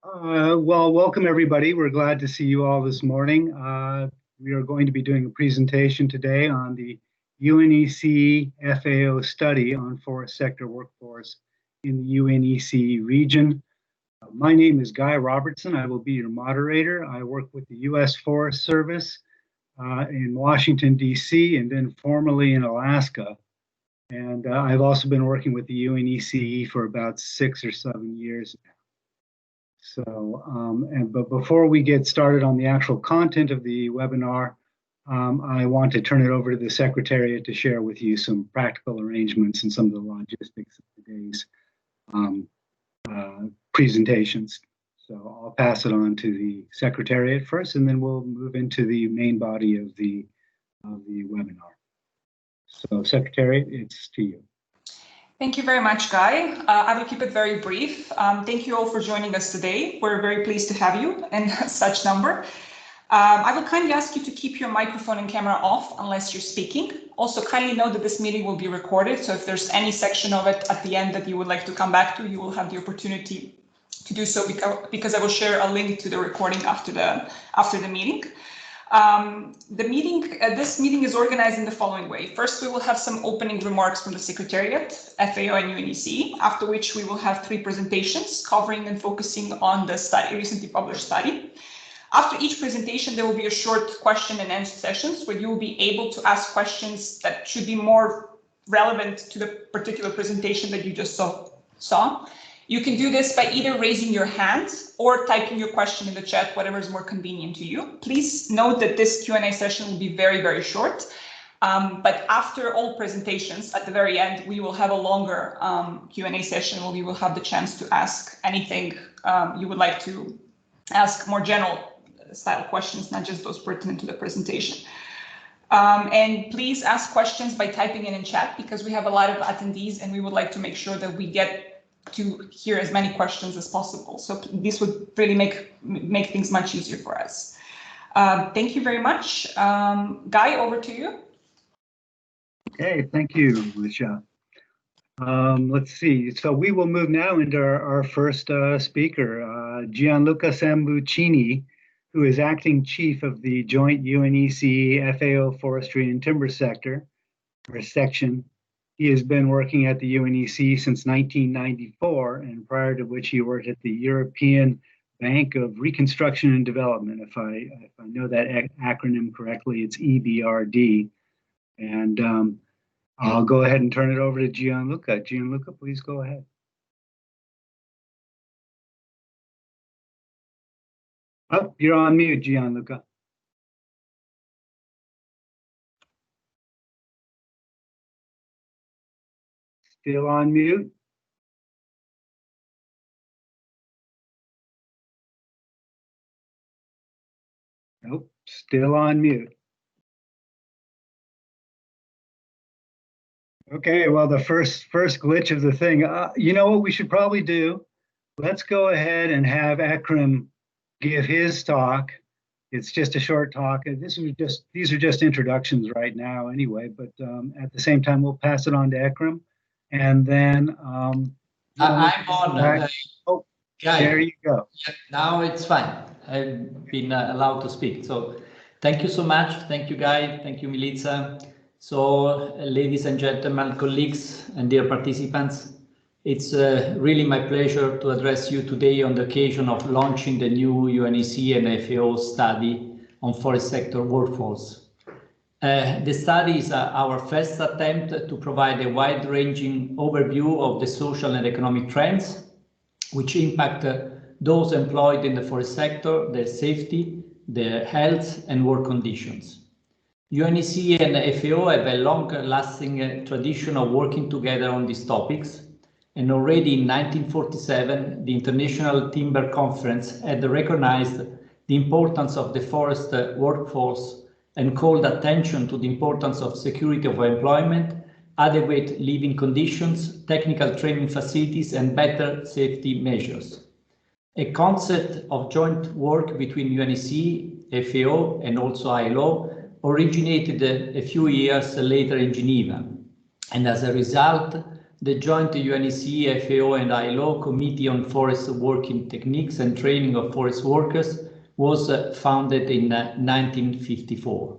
Well, welcome everybody. We're glad to see you all this morning. We are going to be doing a presentation today on the UNECE FAO study on forest sector workforce in the UNECE region. My name is Guy Robertson. I will be your moderator. I work with the U.S. Forest Service in Washington, D.C., and then formerly in Alaska. And I've also been working with the UNECE for about 6 or 7 years now. But before we get started on the actual content of the webinar, I want to turn it over to the Secretariat to share with you some practical arrangements and some of the logistics of today's presentations. So I'll pass it on to the Secretariat first, and then we'll move into the main body of the webinar. So Secretariat, it's to you. Thank you very much, Guy. I will keep it very brief. Thank you all for joining us today. We're very pleased to have you in such number. I will kindly ask you to keep your microphone and camera off unless you're speaking. Also, kindly note that this meeting will be recorded, so if there's any section of it at the end that you would like to come back to, you will have the opportunity to do so because I will share a link to the recording after the meeting. This meeting is organized in the following way. First, we will have some opening remarks from the Secretariat, FAO and UNECE, after which we will have 3 presentations covering and focusing on the recently published study. After each presentation, there will be a short question and answer sessions where you will be able to ask questions that should be more relevant to the particular presentation that you just saw. You can do this by either raising your hand or typing your question in the chat, whatever is more convenient to you. Please note that this Q&A session will be very, very short. But after all presentations, at the very end, we will have a longer Q&A session where we will have the chance to ask anything you would like to ask, more general style questions, not just those pertinent to the presentation. And please ask questions by typing in chat because we have a lot of attendees and we would like to make sure that we get to hear as many questions as possible. So this would really make things much easier for us. Thank you very much. Guy, over to you. Okay, thank you, Lucia. Let's see. So we will move now into our first speaker, Gianluca Sambucini, who is acting chief of the joint UNECE FAO Forestry and Timber Sector, or section. He has been working at the UNECE since 1994, and prior to which he worked at the European Bank of Reconstruction and Development. If I know that acronym correctly, it's EBRD. And I'll go ahead and turn it over to Gianluca. Gianluca, please go ahead. Oh, you're on mute, Gianluca. Still on mute? Nope, still on mute. Okay, well, the first glitch of the thing. You know what we should probably do? Let's go ahead and have Ekram give his talk. It's just a short talk. These are just introductions right now anyway, but at the same time, we'll pass it on to Ekram. And then I'm on. Oh, there you go. Yeah, now it's fine. I've been allowed to speak. So thank you so much. Thank you, Guy. Thank you, Milica. So ladies and gentlemen, colleagues and dear participants, it's really my pleasure to address you today on the occasion of launching the new UNECE and FAO study on forest sector workforce. The study is our first attempt to provide a wide-ranging overview of the social and economic trends which impact those employed in the forest sector, their safety, their health and work conditions. UNECE and FAO have a long-lasting tradition of working together on these topics, and already in 1947, the International Timber Conference had recognized the importance of the forest workforce and called attention to the importance of security of employment, adequate living conditions, technical training facilities, and better safety measures. A concept of joint work between UNECE, FAO, and also ILO originated a few years later in Geneva, and as a result, the joint UNECE, FAO and ILO Committee on Forest Working Techniques and Training of Forest Workers was founded in 1954.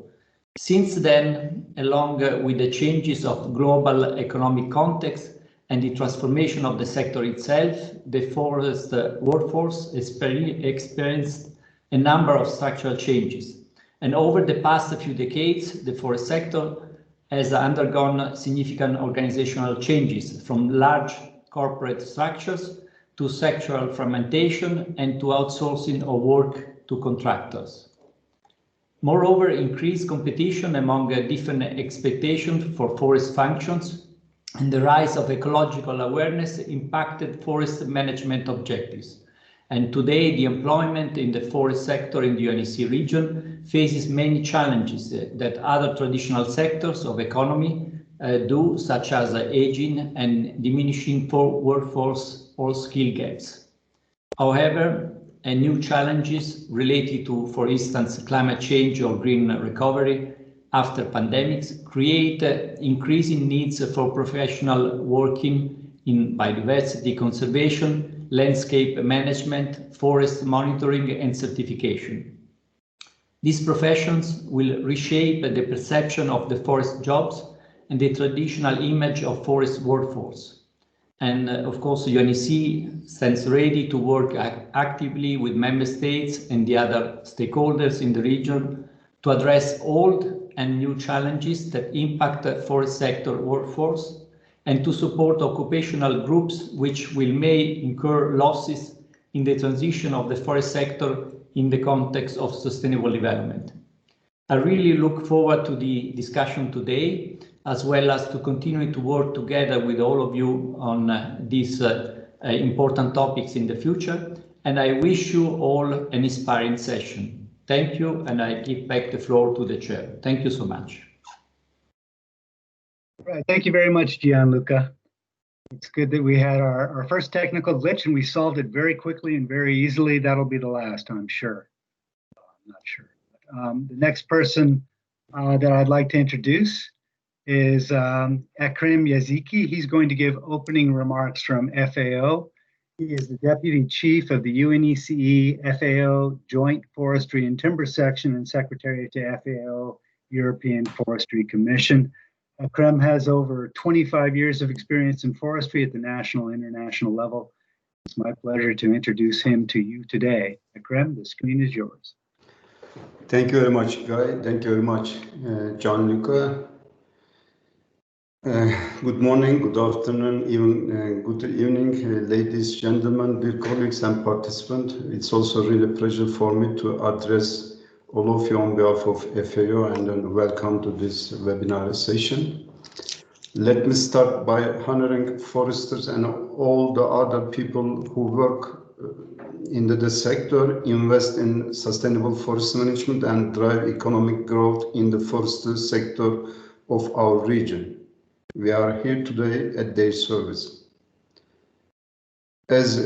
Since then, along with the changes of global economic context and the transformation of the sector itself, the forest workforce experienced a number of structural changes. And over the past few decades, the forest sector has undergone significant organizational changes, from large corporate structures to sectoral fragmentation and to outsourcing of work to contractors. Moreover, increased competition among different expectations for forest functions and the rise of ecological awareness impacted forest management objectives. And today, the employment in the forest sector in the UNECE region faces many challenges that other traditional sectors of economy do, such as aging and diminishing workforce or skill gaps. However, new challenges related to, for instance, climate change or green recovery after pandemics create increasing needs for professional working in biodiversity conservation, landscape management, forest monitoring and certification. These professions will reshape the perception of the forest jobs and the traditional image of forest workforce. And of course, UNECE stands ready to work actively with member states and the other stakeholders in the region to address old and new challenges that impact the forest sector workforce and to support occupational groups which may incur losses in the transition of the forest sector in the context of sustainable development. I really look forward to the discussion today, as well as to continue to work together with all of you on these important topics in the future. And I wish you all an inspiring session. Thank you, and I give back the floor to the chair. Thank you so much. Right. Thank you very much, Gianluca. It's good that we had our first technical glitch and we solved it very quickly and very easily. That'll be the last, I'm sure. I'm not sure. The next person that I'd like to introduce is Ekrem Yaziki. He's going to give opening remarks from FAO. He is the Deputy Chief of the UNECE FAO Joint Forestry and Timber Section and Secretary to FAO European Forestry Commission. Ekrem has over 25 years of experience in forestry at the national and international level. It's my pleasure to introduce him to you today. Ekrem, the screen is yours. Thank you very much, Guy. Thank you very much, Gianluca. Good morning, good afternoon, even good evening, ladies, gentlemen, dear colleagues and participants. It's also really a pleasure for me to address all of you on behalf of FAO and welcome to this webinar session. Let me start by honoring foresters and all the other people who work in the sector, invest in sustainable forest management and drive economic growth in the forestry sector of our region. We are here today at their service. As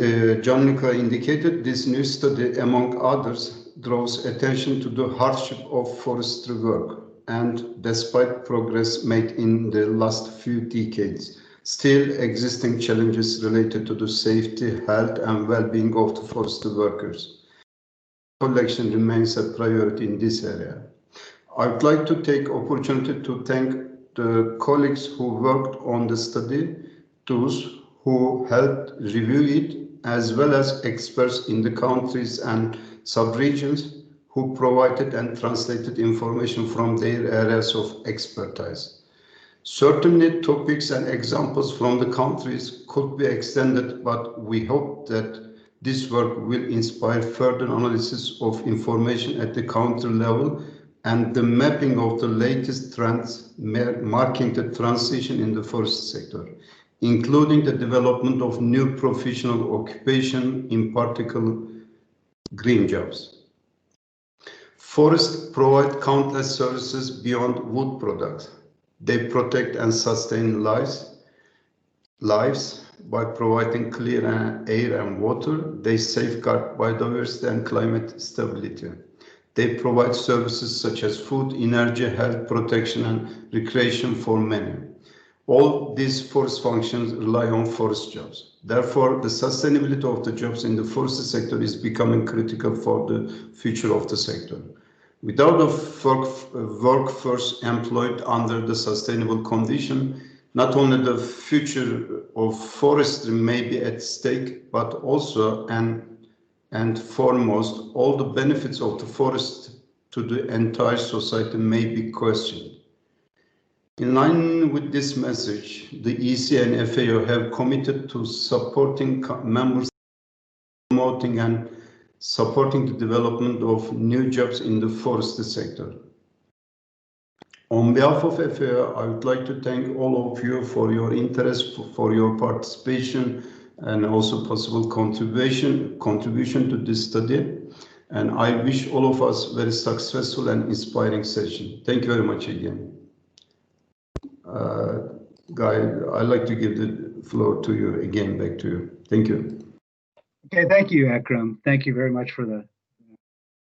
Gianluca indicated, this new study, among others, draws attention to the hardship of forestry work, and despite progress made in the last few decades, still existing challenges related to the safety, health and well-being of the forestry workers. Collection remains a priority in this area. I would like to take opportunity to thank the colleagues who worked on the study, those who helped review it, as well as experts in the countries and sub-regions who provided and translated information from their areas of expertise. Certainly, topics and examples from the countries could be extended, but we hope that this work will inspire further analysis of information at the country level and the mapping of the latest trends marking the transition in the forest sector, including the development of new professional occupation, in particular green jobs. Forests provide countless services beyond wood products. They protect and sustain lives by providing clear air and water. They safeguard biodiversity and climate stability. They provide services such as food, energy, health protection, and recreation for many. All these forest functions rely on forest jobs. Therefore, the sustainability of the jobs in the forestry sector is becoming critical for the future of the sector. Without a workforce employed under the sustainable condition, not only the future of forestry may be at stake, but also and foremost, all the benefits of the forest to the entire society may be questioned. In line with this message, the EC and FAO have committed to supporting members, promoting and supporting the development of new jobs in the forestry sector. On behalf of FAO, I would like to thank all of you for your interest, for your participation, and also possible contribution to this study. And I wish all of us very successful and inspiring session. Thank you very much again. Guy, I'd like to give the floor to you again, back to you. Thank you. Okay, thank you, Akram. Thank you very much for the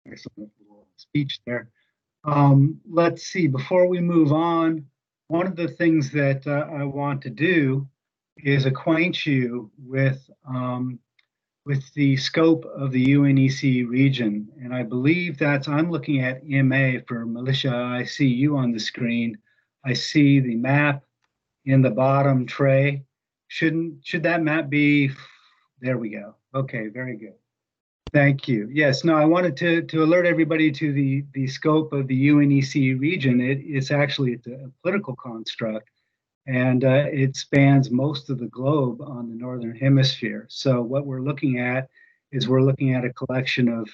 excellent speech there. Let's see, before we move on, one of the things that I want to do is acquaint you with the scope of the UNECE region. And I believe that's, I'm looking at MA for Militia. I see you on the screen. I see the map in the bottom tray. Should that map be, there we go. Okay, very good. Thank you. Yes, no, I wanted to alert everybody to the scope of the UNECE region. It's actually a political construct, and it spans most of the globe on the Northern Hemisphere. So what we're looking at is we're looking at a collection of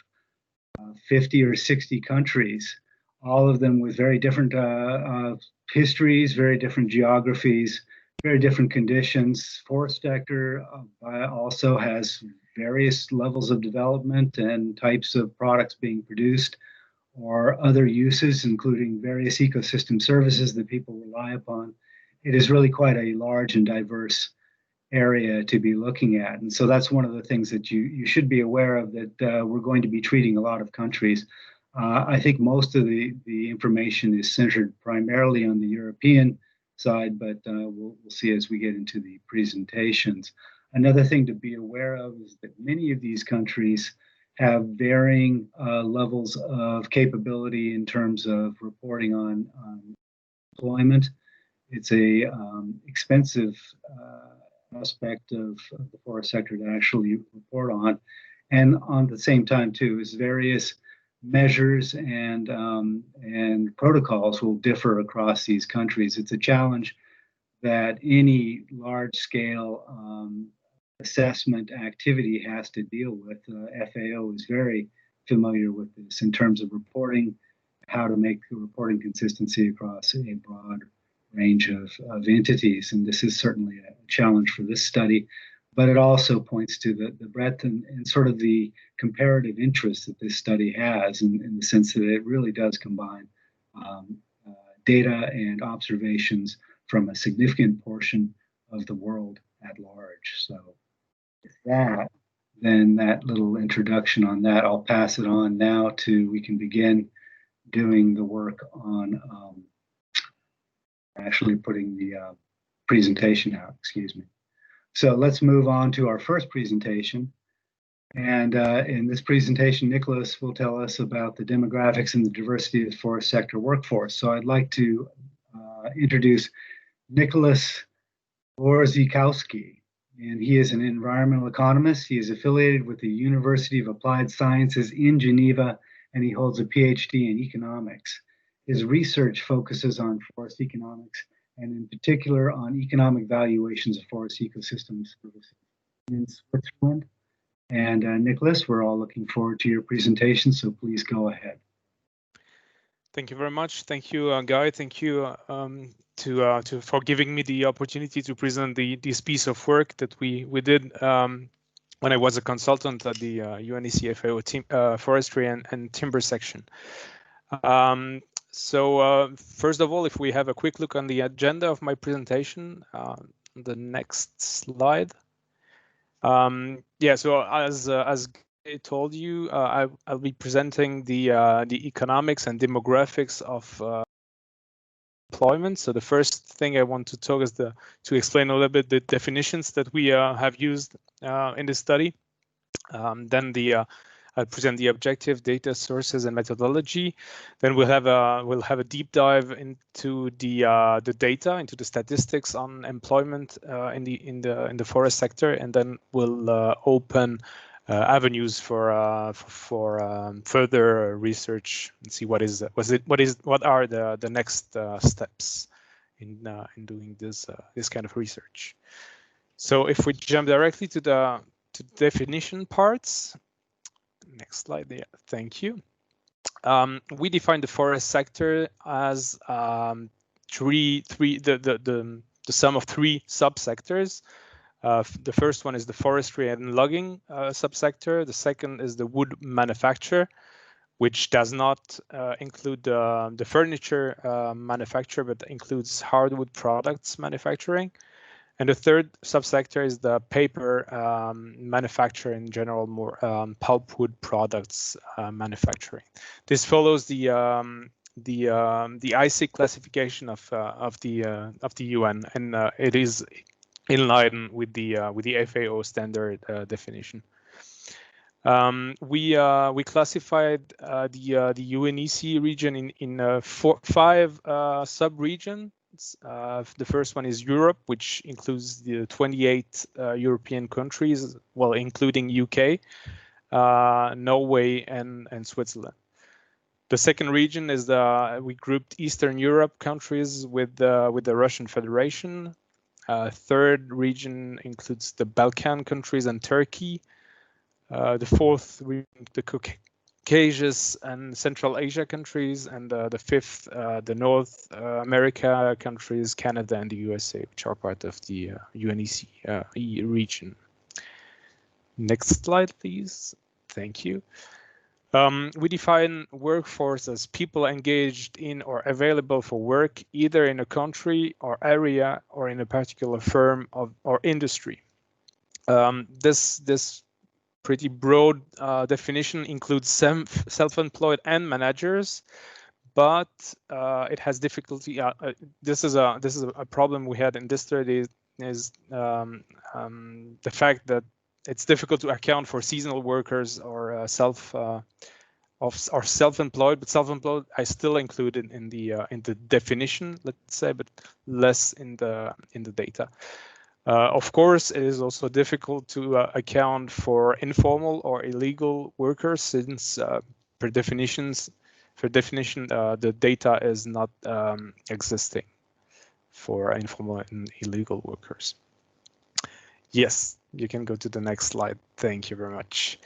50 or 60 countries, all of them with very different histories, very different geographies, very different conditions. Forest sector also has various levels of development and types of products being produced, or other uses, including various ecosystem services that people rely upon. It is really quite a large and diverse area to be looking at. And so that's one of the things that you should be aware of, that we're going to be treating a lot of countries. I think most of the information is centered primarily on the European side, but we'll see as we get into the presentations. Another thing to be aware of is that many of these countries have varying levels of capability in terms of reporting on employment. It's a expensive aspect of the forest sector to actually report on. And on the same time too, is various measures and protocols will differ across these countries. It's a challenge that any large scale assessment activity has to deal with. FAO is very familiar with this in terms of reporting, how to make the reporting consistency across a broad range of entities. And this is certainly a challenge for this study, but it also points to the breadth and sort of the comparative interest that this study has, in the sense that it really does combine data and observations from a significant portion of the world at large. So with that, then that little introduction on that, I'll pass it on now to, we can begin doing the work on actually putting the presentation out, excuse me. So let's move on to our first presentation. And in this presentation, Nicholas will tell us about the demographics and the diversity of the forest sector workforce. So I'd like to introduce Nicholas Borzykowski, and he is an environmental economist. He is affiliated with the University of Applied Sciences in Geneva, and he holds a PhD in economics. His research focuses on forest economics, and in particular on economic valuations of forest ecosystems in Switzerland. And Nicholas, we're all looking forward to your presentation, so please go ahead. Thank you very much. Thank you, Guy. Thank you for giving me the opportunity to present this piece of work that we did when I was a consultant at the UNECE FAO forestry and timber section. So first of all, if we have a quick look on the agenda of my presentation, the next slide. Yeah, so as I told you, I'll be presenting the economics and demographics of employment. So the first thing I want to talk is to explain a little bit the definitions that we have used in this study. Then I'll present the objective, data sources, and methodology. Then we'll have a deep dive into the data, into the statistics on employment in the forest sector, and then we'll open avenues for further research and see what are the next steps in doing this kind of research. So if we jump directly to the definition parts. Next slide there. Thank you. We define the forest sector as the sum of three subsectors. The first one is the forestry and logging subsector. The second is the wood manufacture, which does not include the furniture manufacture, but includes hardwood products manufacturing. And the third subsector is the paper manufacture in general, more pulpwood products manufacturing. This follows the ISIC classification of the UN, and it is in line with the FAO standard definition. We classified the UNECE region in five sub-regions. The first one is Europe, which includes the 28 European countries, well, including UK, Norway, and Switzerland. The second region is we grouped Eastern Europe countries with the Russian Federation. Third region includes the Balkan countries and Turkey. The fourth region, the Caucasus and Central Asia countries, and the fifth, the North America countries, Canada and the USA, which are part of the UNECE region. Next slide, please. Thank you. We define workforce as people engaged in or available for work, either in a country or area or in a particular firm or industry. This pretty broad definition includes self-employed and managers, but it has difficulty. This is a problem we had in this study, is the fact that it's difficult to account for seasonal workers or self-employed. But self-employed I still included in the definition, let's say, but less in the data. Of course, it is also difficult to account for informal or illegal workers, since per definition, the data is not existing for informal and illegal workers. Yes, you can go to the next slide. Thank you very much.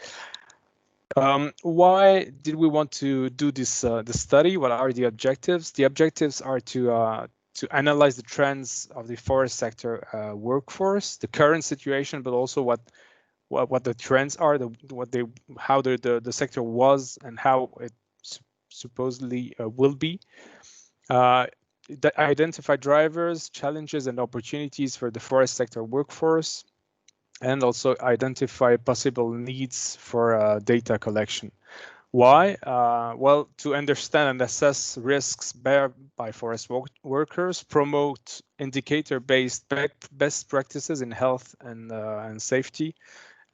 Why did we want to do this study? What are the objectives? The objectives are to analyze the trends of the forest sector workforce, the current situation, but also what the trends are, how the sector was and how it supposedly will be. Identify drivers, challenges, and opportunities for the forest sector workforce, and also identify possible needs for data collection. Why? Well, to understand and assess risks bear by forest workers, promote indicator-based best practices in health and safety,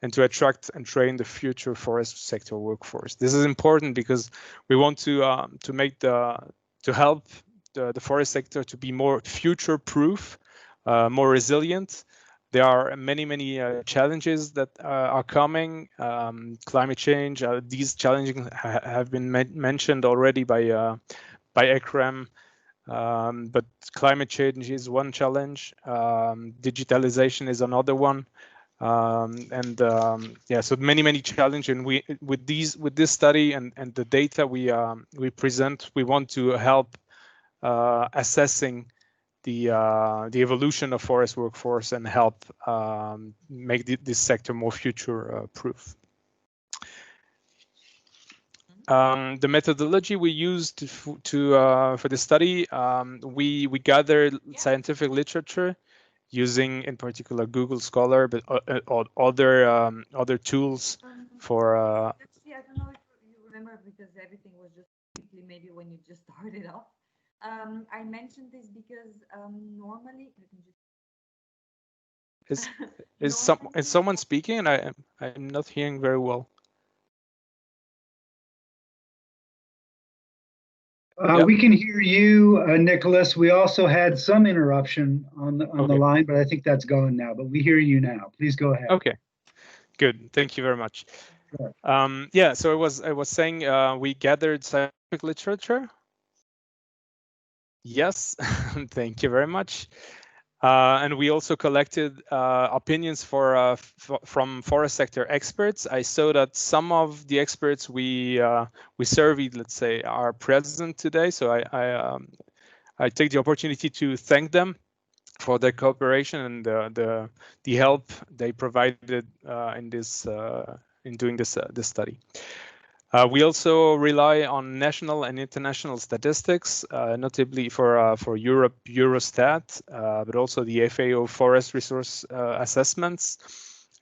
and to attract and train the future forest sector workforce. This is important because we want to help the forest sector to be more future-proof, more resilient. There are many challenges that are coming. Climate change. These challenges have been mentioned already by Ekrem. But climate change is one challenge. Digitalization is another one. Yeah, so many challenges. And with this study and the data we present, we want to help assessing the evolution of forest workforce and help make this sector more future proof. The methodology we used for the study, we gathered scientific literature using, in particular, Google Scholar, but other tools for. Actually, I don't know if you remember, because everything was just quickly, maybe when you just started off. I mentioned this because normally. Is someone speaking? And I'm not hearing very well. Yep. We can hear you, Nicholas. We also had some interruption on the Okay. line, but I think that's gone now. But we hear you now. Please go ahead. Okay, good. Thank you very much. Sure. Yeah, so I was saying we gathered scientific literature. Yes, thank you very much. And we also collected opinions from forest sector experts. I saw that some of the experts we surveyed, let's say, are present today. So I take the opportunity to thank them for their cooperation and the help they provided in doing this study. We also rely on national and international statistics, notably for Europe, Eurostat, but also the FAO forest resource assessments,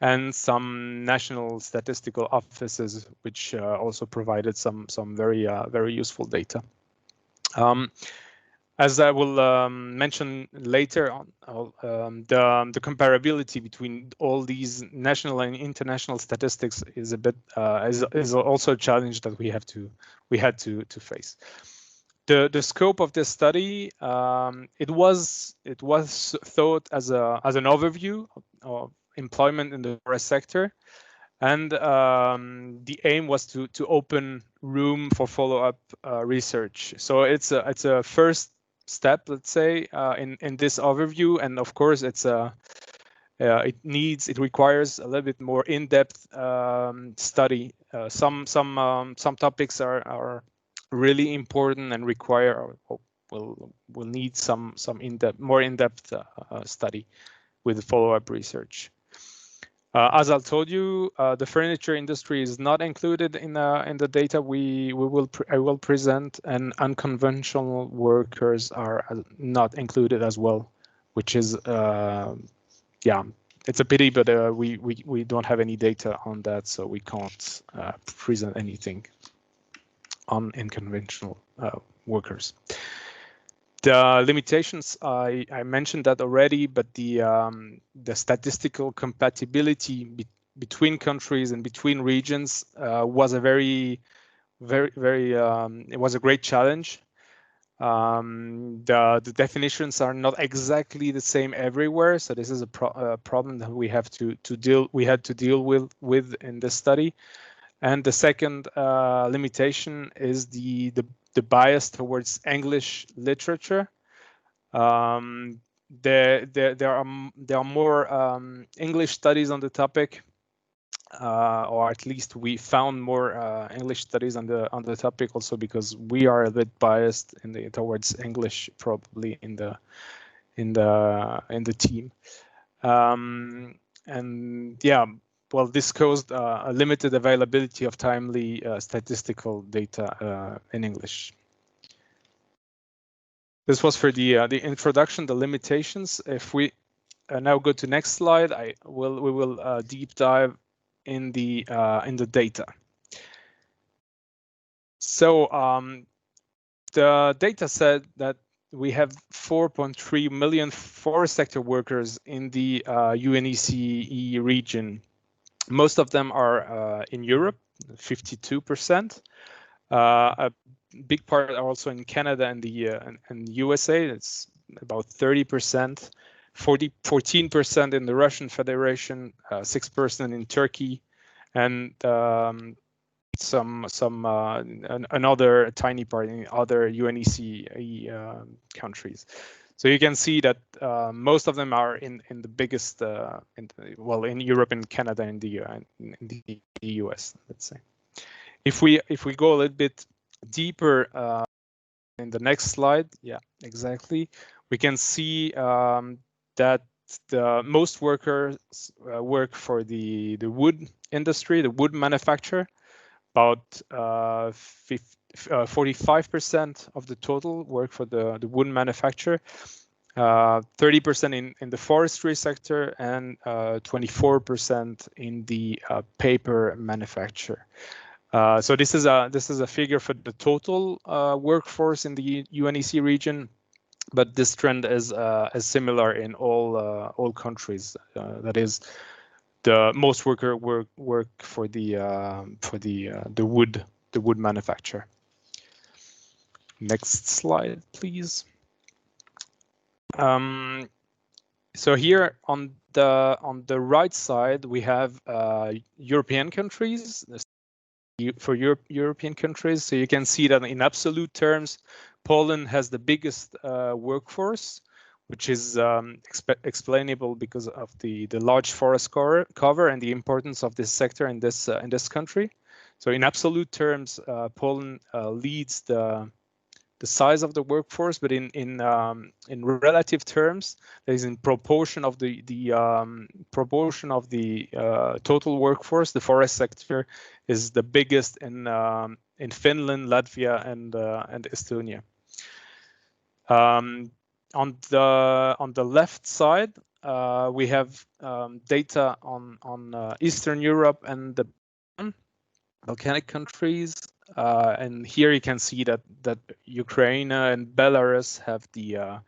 and some national statistical offices, which also provided some very useful data. As I will mention later on, the comparability between all these national and international statistics is a bit is also a challenge that we had to face. The scope of this study, it was thought as an overview of employment in the forest sector, and the aim was to open room for follow-up research. So it's a first step, let's say, in this overview, and of course it requires a little bit more in-depth study. Some topics are really important and require will need some more in-depth study with follow-up research. As I told you, the furniture industry is not included in the data I will present, and unconventional workers are not included as well, which is yeah, it's a pity, but we don't have any data on that, so we can't present anything on unconventional workers. The limitations, I mentioned that already, but the statistical compatibility between countries and between regions was a very it was a great challenge. The definitions are not exactly the same everywhere, so this is a problem that we had to deal with in this study. And the second limitation is the bias towards English literature. There are more English studies on the topic, or at least we found more English studies on the topic, also because we are a bit biased towards English, probably in the team. And yeah, well, this caused a limited availability of timely statistical data in English. This was for the introduction, the limitations. If we now go to next slide, we will deep dive in the data. So the data said that we have 4.3 million forest sector workers in the UNECE region. Most of them are in Europe, 52%. A big part are also in Canada and the USA. It's about 30%. 14% in the Russian Federation, 6% in Turkey, and another tiny part in other UNECE countries. So you can see that most of them are in the biggest, in Europe and Canada and in the US, let's say. If we go a little bit deeper in the next slide, yeah, exactly, we can see that most workers work for the wood industry, the wood manufacturer. About 45% of the total work for the wood manufacturer, 30% in the forestry sector, and 24% in the paper manufacture. So this is a figure for the total workforce in the UNEC region, but this trend is similar in all countries. That is, the most worker work for the wood manufacture. Next slide, please. So here on the right side we have European countries. For European countries, so you can see that in absolute terms, Poland has the biggest workforce, which is explainable because of the large forest cover and the importance of this sector in this country. So in absolute terms, Poland leads the size of the workforce, but in relative terms, that is in proportion of the total workforce, the forest sector is the biggest in Finland, Latvia, and Estonia. On the left side, we have data on Eastern Europe and the Balkanic countries. And here you can see that Ukraine and Belarus have the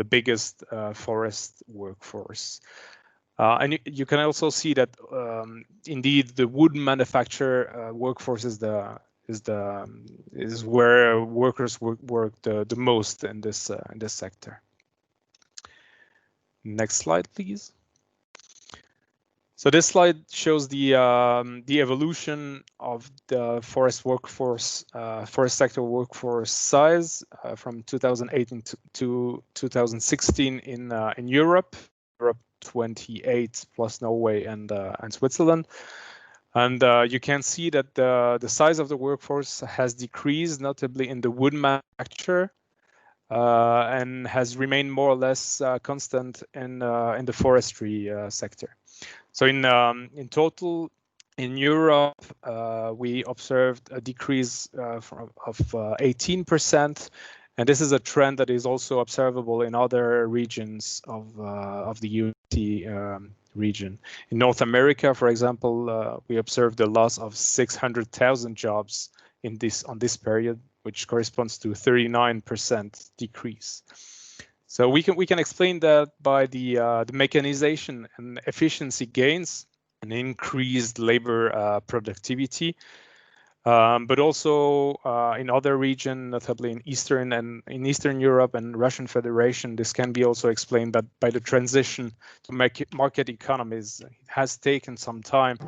biggest forest workforce, and you can also see that indeed the wood manufacture workforce is where workers work the most in this sector. Next slide, please. So this slide shows the evolution of the forest workforce, forest sector workforce size from 2008 to 2016 in Europe 28 plus Norway and Switzerland. And you can see that the size of the workforce has decreased, notably in the wood manufacture, and has remained more or less constant in the forestry sector. So in total, in Europe, we observed a decrease of 18%, and this is a trend that is also observable in other regions of the UNEC region. In North America, for example, we observed the loss of 600,000 jobs on this period, which corresponds to 39% decrease. So we can explain that by the mechanization and efficiency gains and increased labor productivity, but also in other regions, notably in Eastern Europe and Russian Federation. This can be also explained by the transition to market economies. It has taken some time,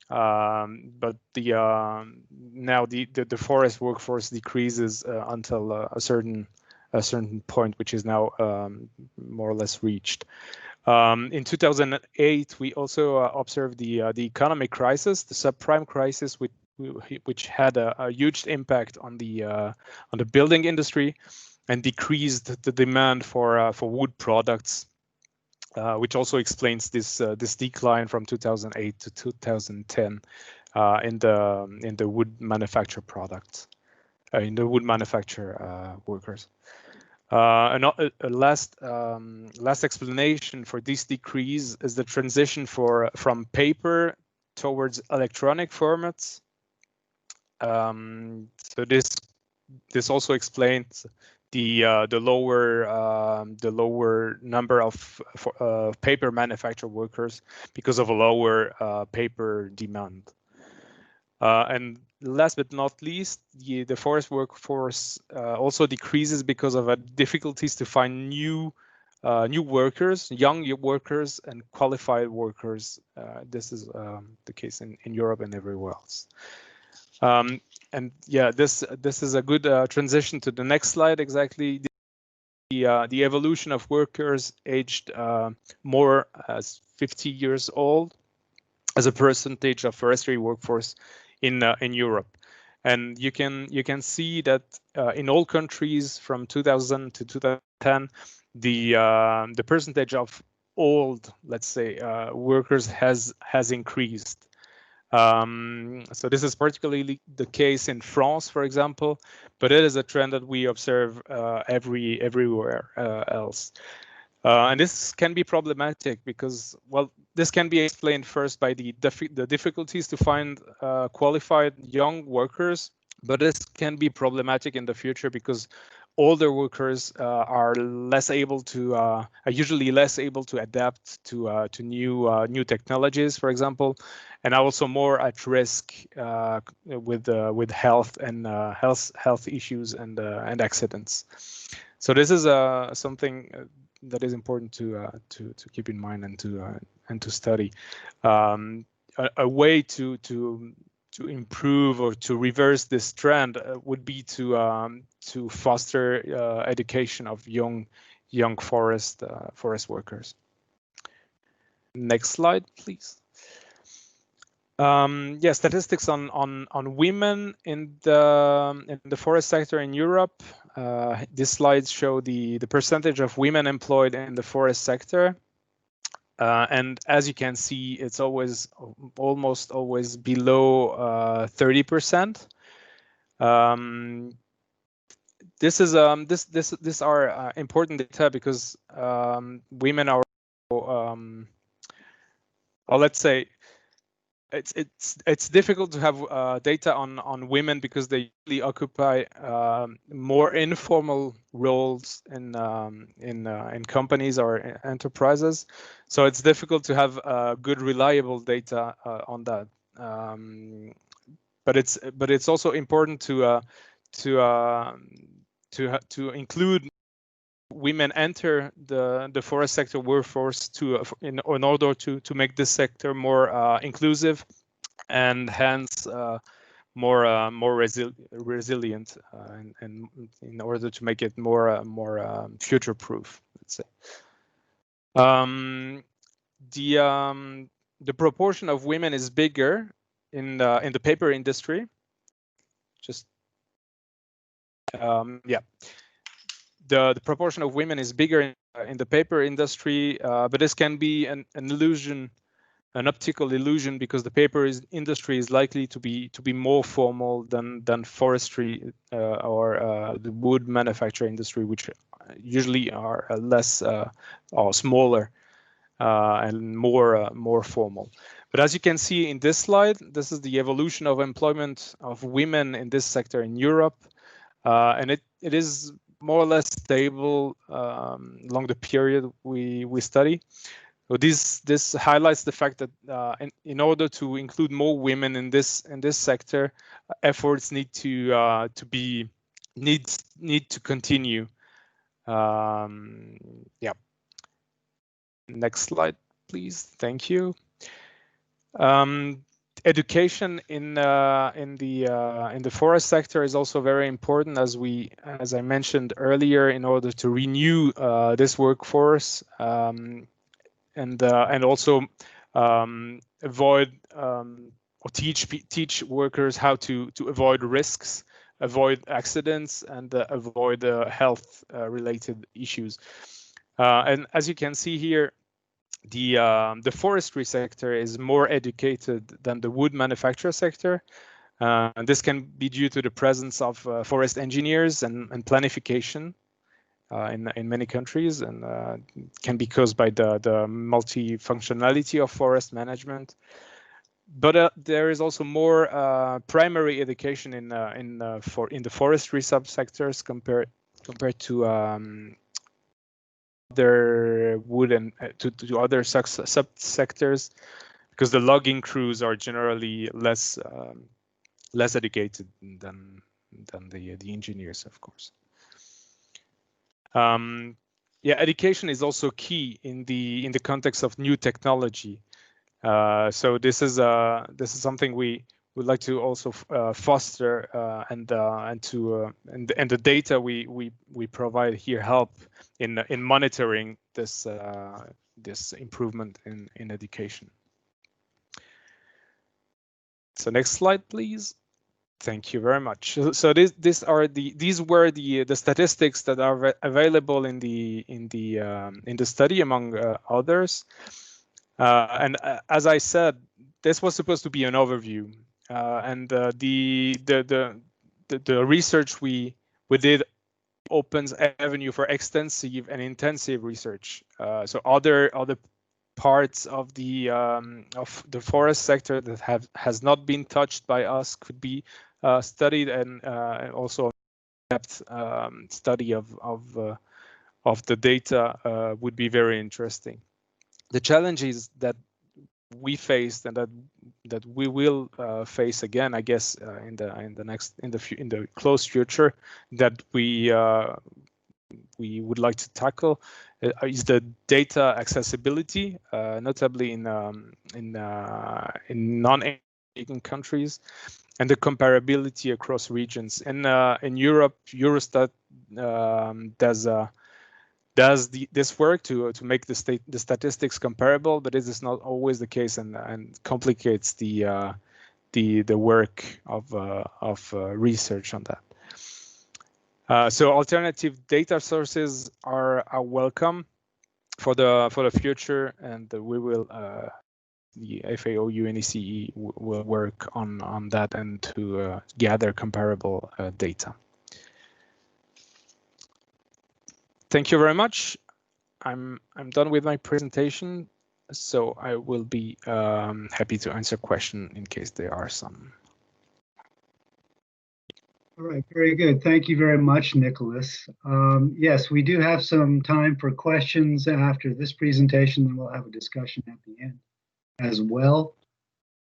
but now the forest workforce decreases until a certain point, which is now more or less reached. In 2008, we also observed the economic crisis, the subprime crisis, which had a huge impact on the building industry and decreased the demand for wood products, which also explains this decline from 2008 to 2010 in the wood manufacture products, in the wood manufacture workers. A last explanation for this decrease is the transition from paper towards electronic formats. So this also explains the lower number of paper manufacture workers because of a lower paper demand. And last but not least, the forest workforce also decreases because of difficulties to find new workers, young workers, and qualified workers. This is the case in Europe and everywhere else. And yeah, this is a good transition to the next slide. Exactly, the evolution of workers aged more as 50 years old as a percentage of forestry workforce in Europe, and you can see that in all countries from 2000 to 2010, the percentage of old, let's say, workers has increased. So this is particularly the case in France, for example, but it is a trend that we observe everywhere else. And this can be problematic because, well, this can be explained first by the difficulties to find qualified young workers, but this can be problematic in the future because older workers are usually less able to adapt to new technologies, for example, and are also more at risk with health and health issues and accidents. So this is something that is important to keep in mind and to study. A way to improve or to reverse this trend would be to foster education of young forest workers. Next slide, please. Yeah, statistics on women in the forest sector in Europe. These slides show the percentage of women employed in the forest sector. And as you can see, it's almost always below 30%. This are important data because women are, well, let's say, it's difficult to have data on women because they usually occupy more informal roles in companies or enterprises. So it's difficult to have good, reliable data on that. But it's also important to include women enter the forest sector workforce in order to make this sector more inclusive and hence more resilient and in order to make it more future proof, let's say. The proportion of women is bigger in the paper industry. Just yeah. The proportion of women is bigger in the paper industry, but this can be an illusion, an optical illusion, because the paper industry is likely to be more formal than forestry or the wood manufacture industry, which usually are less or smaller and more formal. But as you can see in this slide, this is the evolution of employment of women in this sector in Europe, and it is more or less stable along the period we study. So this highlights the fact that in order to include more women in this sector, efforts need to continue. Yeah. Next slide, please. Thank you. Education in the forest sector is also very important, as I mentioned earlier, in order to renew this workforce and also avoid or teach workers how to avoid risks, avoid accidents, and avoid health related issues. And as you can see here, the forestry sector is more educated than the wood manufacture sector. And this can be due to the presence of forest engineers and planification in many countries, and can be caused by the multifunctionality of forest management. But there is also more primary education in the forestry subsectors compared to other wood and to other subsectors, because the logging crews are generally less educated than the engineers, of course. Yeah, education is also key in the context of new technology. So this is something we would like to also foster, and the data we provide here help in monitoring this improvement in education. So next slide, please. Thank you very much. So these were the statistics that are available in the study, among others. And as I said, this was supposed to be an overview, and the research we did opens avenue for extensive and intensive research. So other parts of the forest sector that has not been touched by us could be studied, and also depth study of the data would be very interesting. The challenges that we faced and that we will face again, I guess, in the close future, that we would like to tackle is the data accessibility, notably in non-Asian countries, and the comparability across regions. In Europe, Eurostat does this work to make the statistics comparable, but this is not always the case, and complicates the work of research on that. So alternative data sources are welcome for the future, and we will the FAO UNECE will work on that and to gather comparable data. Thank you very much. I'm done with my presentation, so I will be happy to answer questions in case there are some. All right, very good. Thank you very much, Nicholas. Yes, we do have some time for questions after this presentation, and we'll have a discussion at the end as well.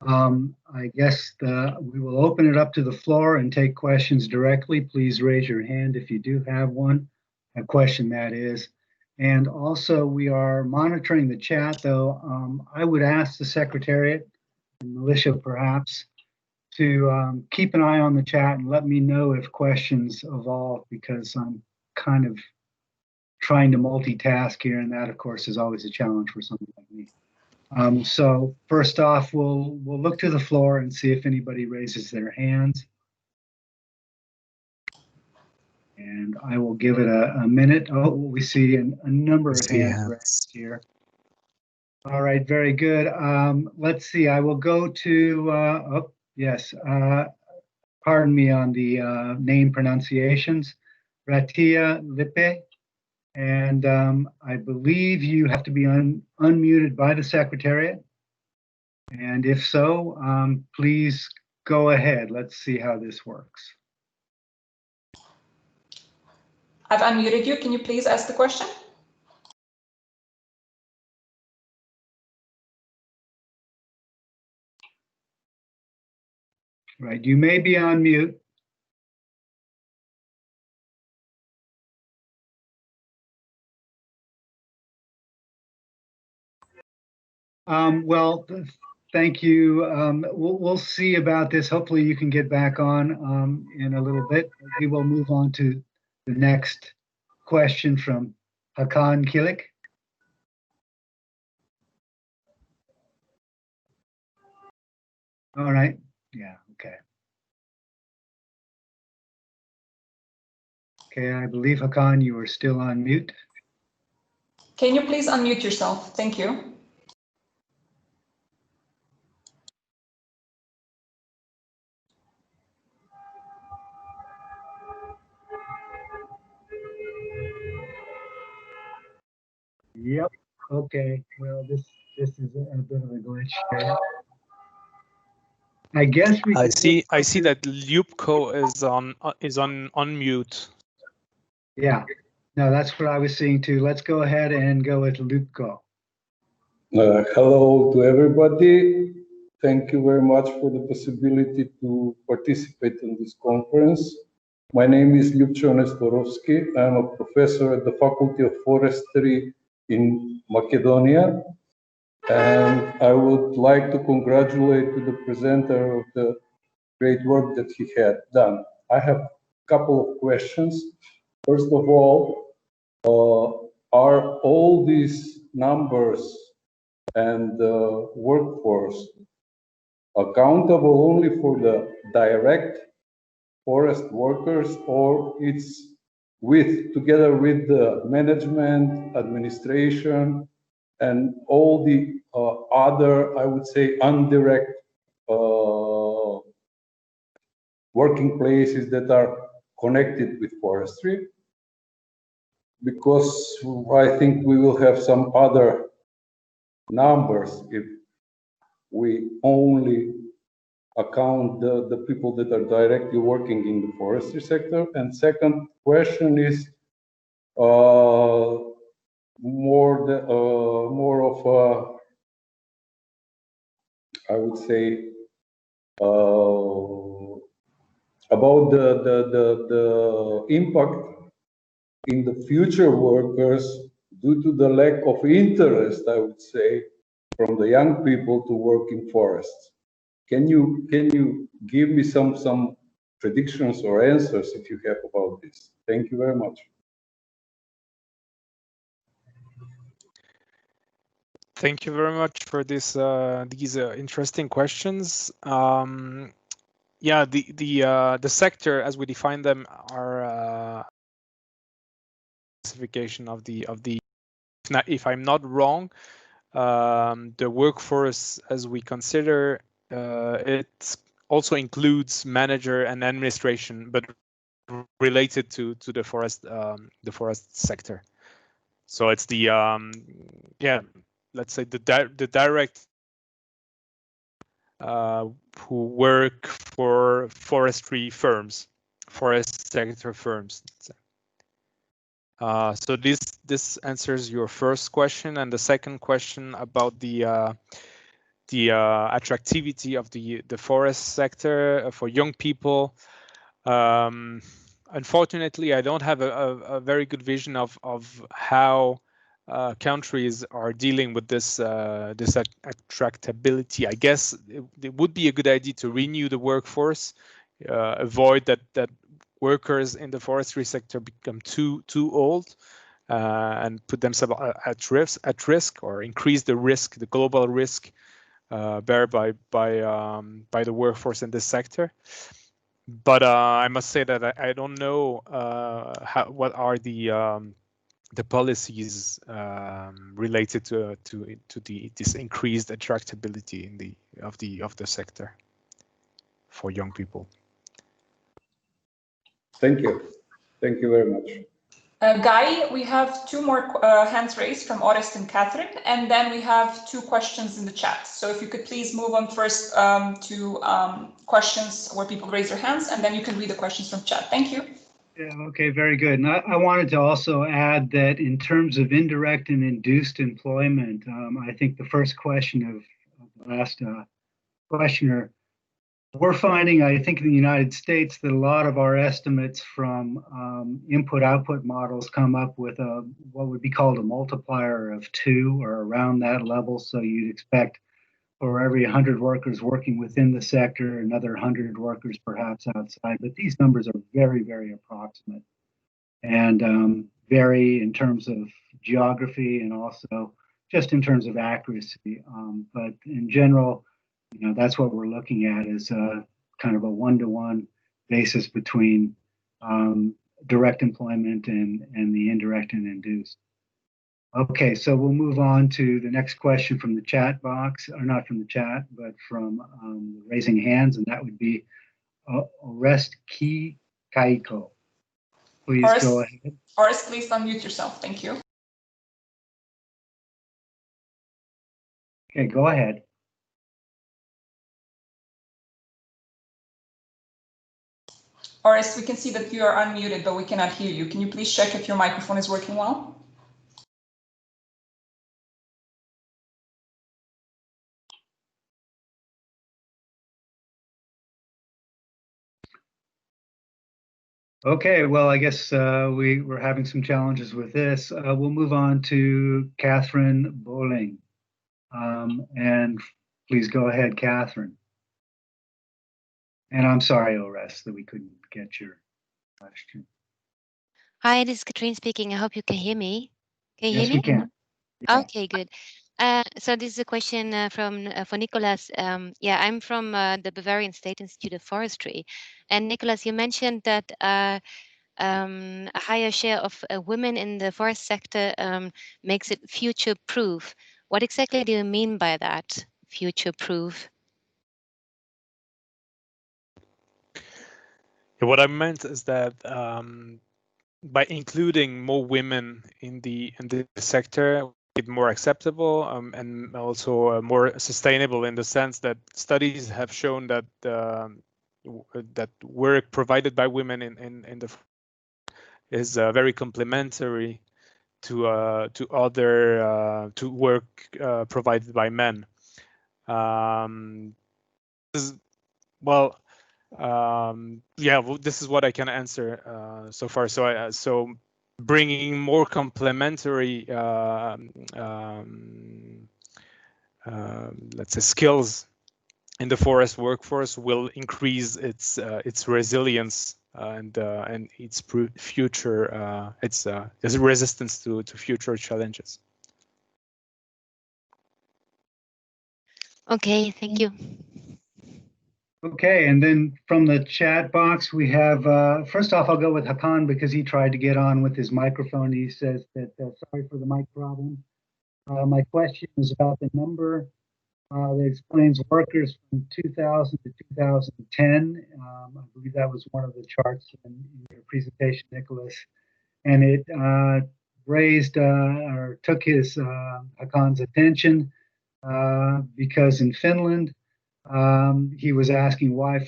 I guess we will open it up to the floor and take questions directly. Please raise your hand if you do have one, a question that is. And also, we are monitoring the chat, though. I would ask the Secretariat, and Militia perhaps, to keep an eye on the chat and let me know if questions evolve, because I'm kind of trying to multitask here, and that, of course, is always a challenge for someone like me. So first off, we'll look to the floor and see if anybody raises their hands. And I will give it a minute. Oh, we see a number of hands raised here. All right, very good. Let's see, I will go to, oh, yes, pardon me on the name pronunciations, Ratia Lippe. And I believe you have to be unmuted by the Secretariat. And if so, please go ahead. Let's see how this works. I've unmuted you. Can you please ask the question? Right, you may be on mute. Well, thank you. We'll see about this. Hopefully you can get back on in a little bit. We will move on to the next question from Hakan Kilik. All right, yeah, okay. Okay, I believe, Hakan, you are still on mute. Can you please unmute yourself? Thank you. Yep, okay. Well, this is a bit of a glitch here. I guess we I see that Ljubko is on mute. Yeah, no, that's what I was seeing too. Let's go ahead and go with Ljubko. Hello to everybody. Thank you very much for the possibility to participate in this conference. My name is Ljubko Nestorovski. I'm a professor at the Faculty of Forestry in Macedonia. And I would like to congratulate the presenter of the great work that he had done. I have a couple of questions. First of all, are all these numbers and workforce accountable only for the direct forest workers, or it's together with the management, administration, and all the other, I would say, indirect working places that are connected with forestry? because I think we will have some other numbers if we only account the people that are directly working in the forestry sector. And second question is more of a, I would say, about the impact in the future workers due to the lack of interest, I would say, from the young people to work in forests. Can you give me some predictions or answers if you have about this? Thank you very much. Thank you very much for this these interesting questions. Yeah, the sector as we define them are classification of the if I'm not wrong, the workforce as we consider it also includes manager and administration, but related to the forest sector. So it's the yeah, let's say the direct who work for forestry firms, forest sector firms. So this answers your first question, and the second question about the attractivity of the forest sector for young people. Unfortunately, I don't have a very good vision of how countries are dealing with this this attractability. I guess it would be a good idea to renew the workforce, avoid that workers in the forestry sector become too old and put themselves at risk or increase the risk, the global risk bear by the workforce in this sector. But I must say that I don't know what are the policies related to this increased attractability in of the sector for young people. Thank you. Thank you very much. Guy, we have two more hands raised from Orest and Catherine, and then we have two questions in the chat. So if you could please move on first to questions where people raise their hands, and then you can read the questions from chat. Thank you. Yeah, okay, very good. And I wanted to also add that in terms of indirect and induced employment, I think the first question of the last questioner, we're finding, I think, in the United States that a lot of our estimates from input-output models come up with what would be called a multiplier of 2 or around that level. So you'd expect for every 100 workers working within the sector, another 100 workers perhaps outside. But these numbers are very, very approximate and vary in terms of geography and also just in terms of accuracy. But in general, you know, that's what we're looking at is kind of a one-to-one basis between direct employment and the indirect and induced. Okay, so we'll move on to the next question from the chat box, or not from the chat, but from raising hands, and that would be Orest Kaiko. Please Orest, go ahead. Orest, please unmute yourself. Thank you. Okay, go ahead. Orest, we can see that you are unmuted, but we cannot hear you. Can you please check if your microphone is working well? Okay, well, I guess we're having some challenges with this. We'll move on to Catherine Bowling. And please go ahead, Catherine. And I'm sorry, Orest, that we couldn't get your question. Hi, this is Katrine speaking. I hope you can hear me. Can you Yes, hear me? we can. Yeah. Okay, good. So this is a question for Nicolas. Yeah, I'm from the Bavarian State Institute of Forestry. And Nicolas, you mentioned that a higher share of women in the forest sector makes it future-proof. What exactly do you mean by that, future-proof? What I meant is that by including more women in the sector, it more acceptable and also more sustainable in the sense that studies have shown that that work provided by women in the is very complementary to other to work provided by men. Yeah, well, this is what I can answer so far. So bringing more complementary let's say skills in the forest workforce will increase its resilience and its future its resistance to future challenges. Okay, thank you. Okay, and then from the chat box, we have, first off, I'll go with Hakan because he tried to get on with his microphone. He says that, sorry for the mic problem. My question is about the number that explains workers from 2000 to 2010. I believe that was one of the charts in your presentation, Nicholas. And it raised or took his Hakan's attention because in Finland, he was asking why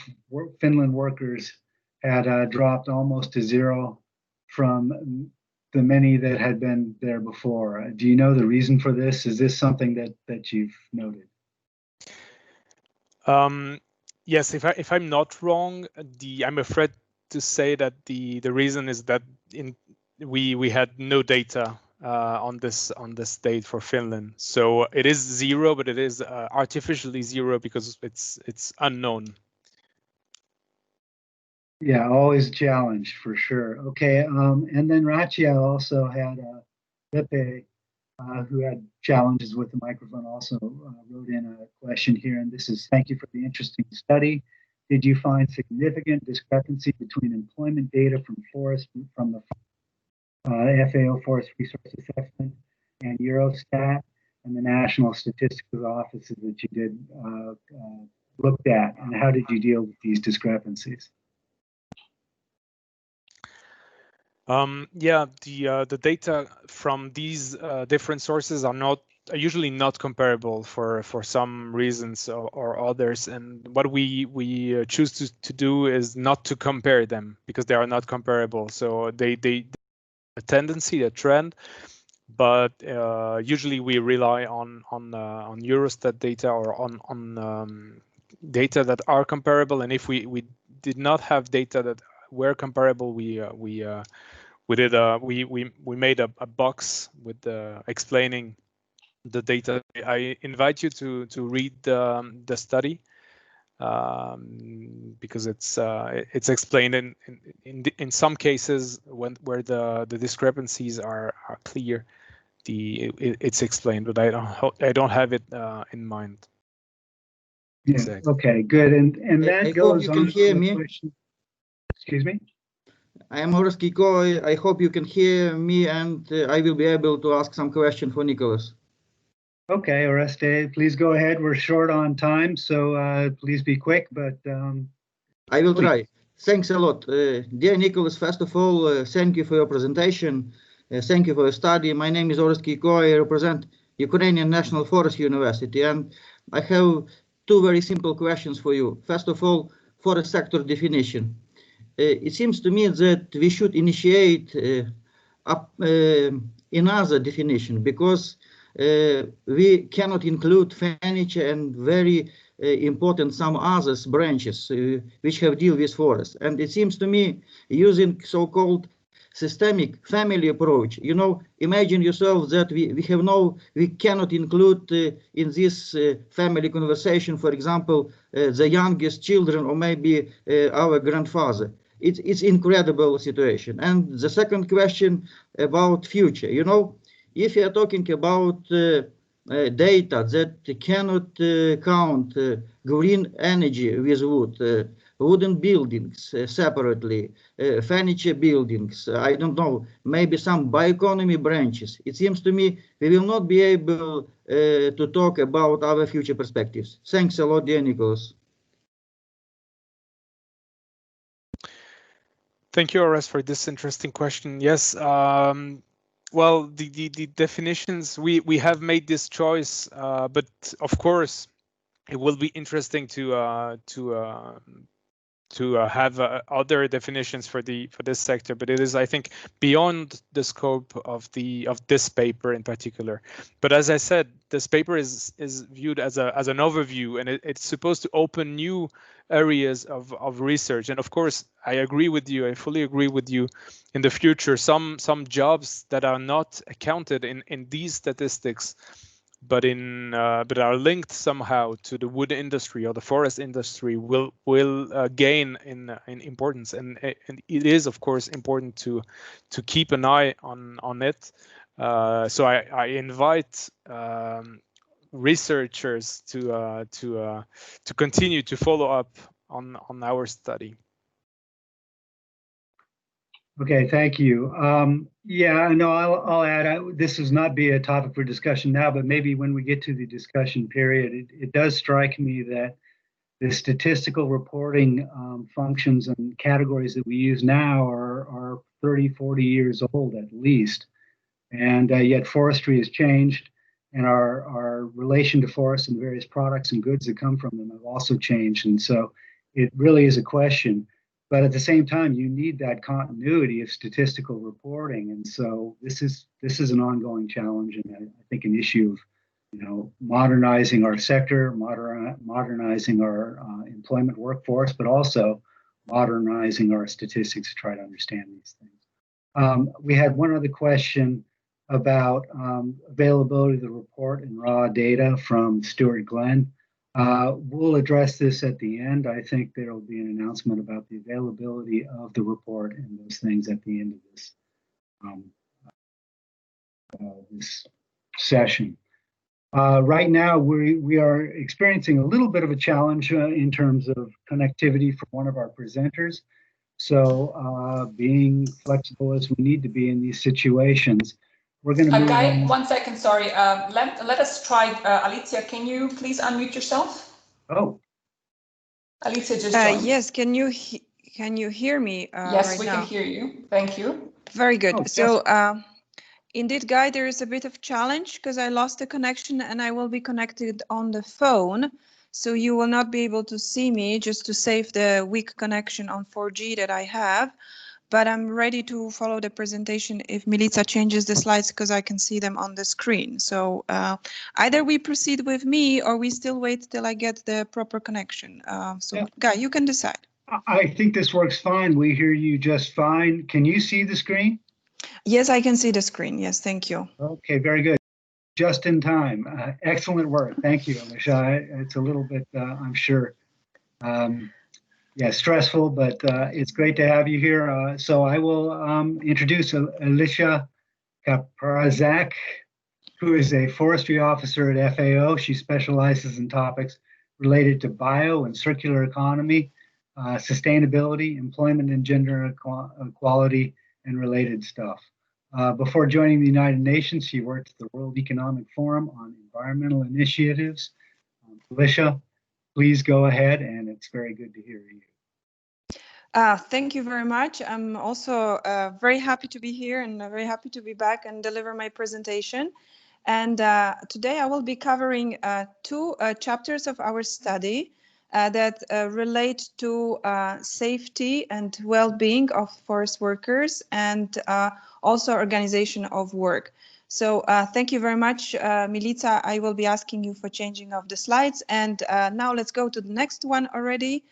Finland workers had dropped almost to zero from the many that had been there before. Do you know the reason for this? Is this something that you've noted? Yes, if I'm not wrong, I'm afraid to say that the reason is that we had no data on this date for Finland. So it is zero, but it is artificially zero because it's unknown. Yeah, always a challenge for sure. Okay, and then Rachia also had Pepe, who had challenges with the microphone, also wrote in a question here, and this is, thank you for the interesting study. Did you find significant discrepancy between employment data from the FAO Forest Resource Assessment and Eurostat and the national statistical offices that you did looked at, and how did you deal with these discrepancies? Yeah, the data from these different sources are usually not comparable for some reasons or others, and what we choose to do is not to compare them because they are not comparable. So they a tendency, a trend, but usually we rely on Eurostat data or on data that are comparable, and if we did not have data that were comparable, we made a box with explaining the data. I invite you to read the study because it's explained in some cases where the discrepancies are clear. It's explained, but I don't have it in mind. Yeah. Exactly. Okay. Good. And that I goes hope you can hear me. Question. Excuse me. I am Oreskij Koi. I hope you can hear me, and I will be able to ask some question for Nicholas. Okay, Oreste, please go ahead. We're short on time, so please be quick, but I will try. Thanks a lot. Dear Nicholas, first of all, thank you for your presentation. Thank you for your study. My name is Oreskij Koi. I represent Ukrainian National Forest University, and I have two very simple questions for you. First of all, forest sector definition. It seems to me that we should initiate another definition because we cannot include furniture and very important some other branches which have deal with forest. And it seems to me using so-called systemic family approach, you know, imagine yourself that we cannot include in this family conversation, for example, the youngest children or maybe our grandfather. It's incredible situation. And the second question about future, you know, if you are talking about data that cannot count green energy with wood, wooden buildings separately, furniture buildings, I don't know, maybe some bioeconomy branches, it seems to me we will not be able to talk about our future perspectives. Thanks a lot, dear Nicholas. Thank you, Aras, for this interesting question. Yes, well, the definitions, we have made this choice, but of course, it will be interesting to have other definitions for this sector, but it is, I think, beyond the scope of this paper in particular. But as I said, this paper is viewed as an overview, and it's supposed to open new areas of research. And of course, I agree with you. I fully agree with you. In the future, some jobs that are not accounted in these statistics, but are linked somehow to the wood industry or the forest industry will gain in importance, and it is of course important to keep an eye on it. So I invite researchers to continue to follow up on our study. Okay, thank you. Yeah, no, I'll add, this is not be a topic for discussion now, but maybe when we get to the discussion period, it does strike me that the statistical reporting functions and categories that we use now are 30, 40 years old at least. And yet forestry has changed, and our relation to forests and various products and goods that come from them have also changed. And so it really is a question. But at the same time, you need that continuity of statistical reporting. And so this is an ongoing challenge, and I think an issue of modernizing our sector, modernizing our employment workforce, but also modernizing our statistics to try to understand these things. We had one other question about availability of the report and raw data from Stuart Glenn. We'll address this at the end. I think there will be an announcement about the availability of the report and those things at the end of this session. Right now, we are experiencing a little bit of a challenge in terms of connectivity for one of our presenters. So being flexible as we need to be in these situations, we're going to move Guy, 1 second, sorry. Let us try, Alicia, can you please unmute yourself? Oh. Alicia just joined. Yes, can you hear me yes, right we now? can hear you. Thank you. Very good. Oh, so indeed, Guy, there is a bit of challenge because I lost the connection and I will be connected on the phone. So you will not be able to see me, just to save the weak connection on 4G that I have. But I'm ready to follow the presentation if Milica changes the slides, because I can see them on the screen. So either we proceed with me or we still wait till I get the proper connection. So Guy, you can decide. I think this works fine. We hear you just fine. Can you see the screen? Yes, I can see the screen. Yes, thank you. Okay, very good. Just in time. Excellent work. Thank you, Alicia. It's a little bit, I'm sure, stressful, but it's great to have you here. So I will introduce Alicia Kaprazak, who is a forestry officer at FAO. She specializes in topics related to bio and circular economy, sustainability, employment and gender equality, and related stuff. Before joining the United Nations, she worked at the World Economic Forum on environmental initiatives. Alicia, please go ahead, and it's very good to hear you. Thank you very much. I'm also very happy to be here and very happy to be back and deliver my presentation. And today I will be covering two chapters of our study that relate to safety and well-being of forest workers and also organization of work. So thank you very much, Milica. I will be asking you for changing of the slides. And now let's go to the next one already.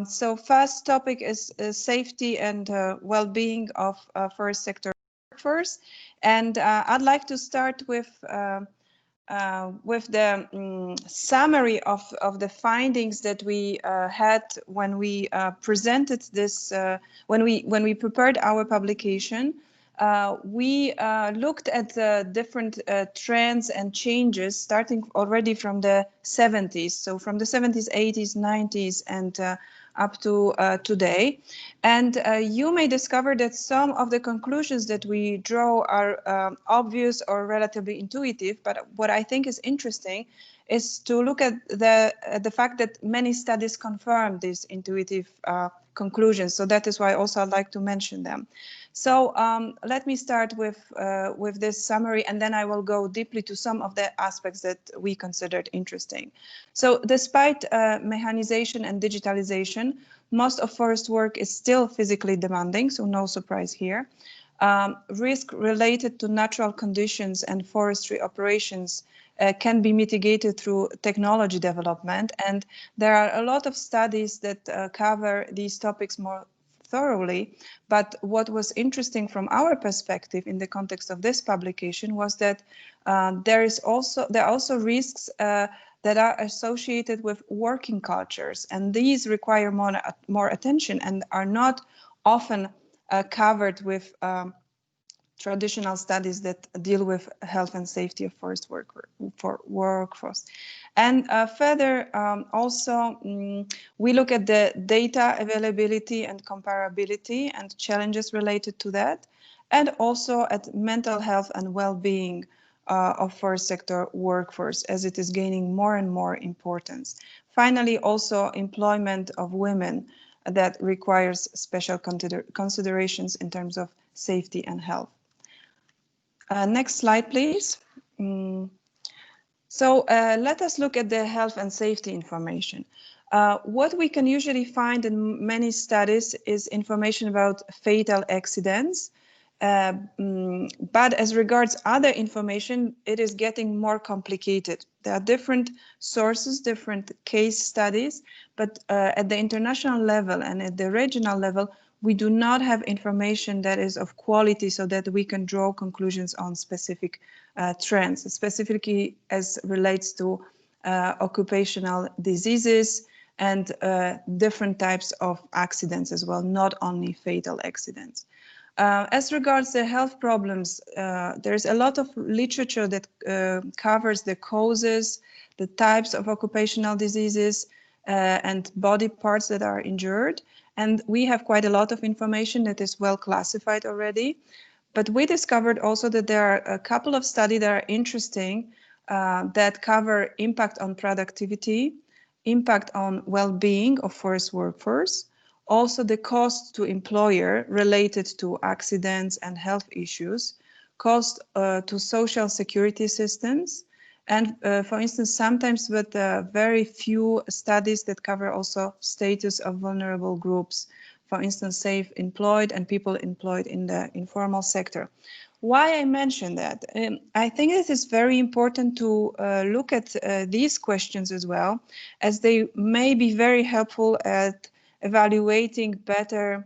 So first topic is safety and well-being of forest sector workforce. And I'd like to start with the summary of the findings that we had when we presented this, when we prepared our publication. We looked at the different trends and changes starting already from the 70s. So from the 70s, 80s, 90s, and up to today. And you may discover that some of the conclusions that we draw are obvious or relatively intuitive, but what I think is interesting is to look at the fact that many studies confirm these intuitive conclusions. So that is why also I'd like to mention them. So let me start with this summary, and then I will go deeply to some of the aspects that we considered interesting. So despite mechanization and digitalization, most of forest work is still physically demanding, so no surprise here. Risk related to natural conditions and forestry operations can be mitigated through technology development, and there are a lot of studies that cover these topics more thoroughly. But what was interesting from our perspective in the context of this publication was that there are also risks that are associated with working cultures, and these require more attention and are not often covered with traditional studies that deal with health and safety of forest workforce. And further, also, we look at the data availability and comparability and challenges related to that, and also at mental health and well-being of forest sector workforce, as it is gaining more and more importance. Finally, also employment of women that requires special considerations in terms of safety and health. Next slide, please. So let us look at the health and safety information. What we can usually find in many studies is information about fatal accidents. But as regards other information, it is getting more complicated. There are different sources, different case studies, but at the international level and at the regional level, we do not have information that is of quality so that we can draw conclusions on specific trends, specifically as relates to occupational diseases and different types of accidents as well, not only fatal accidents. As regards the health problems, there's a lot of literature that covers the causes, the types of occupational diseases, and body parts that are injured. And we have quite a lot of information that is well classified already. But we discovered also that there are a couple of studies that are interesting that cover impact on productivity, impact on well-being of forest workforce, also the cost to employer related to accidents and health issues, cost to social security systems, and for instance, sometimes with very few studies that cover also status of vulnerable groups, for instance, safe employed and people employed in the informal sector. Why I mention that? I think it is very important to look at these questions as well, as they may be very helpful at evaluating better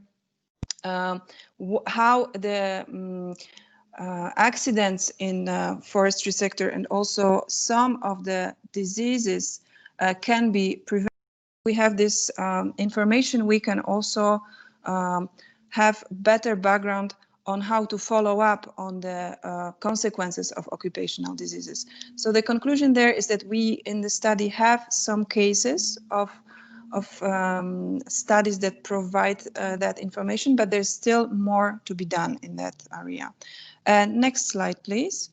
how the accidents in forestry sector and also some of the diseases can be prevented. We have this information, we can also have better background on how to follow up on the consequences of occupational diseases. So the conclusion there is that we in the study have some cases of studies that provide that information, but there's still more to be done in that area. Next slide, please.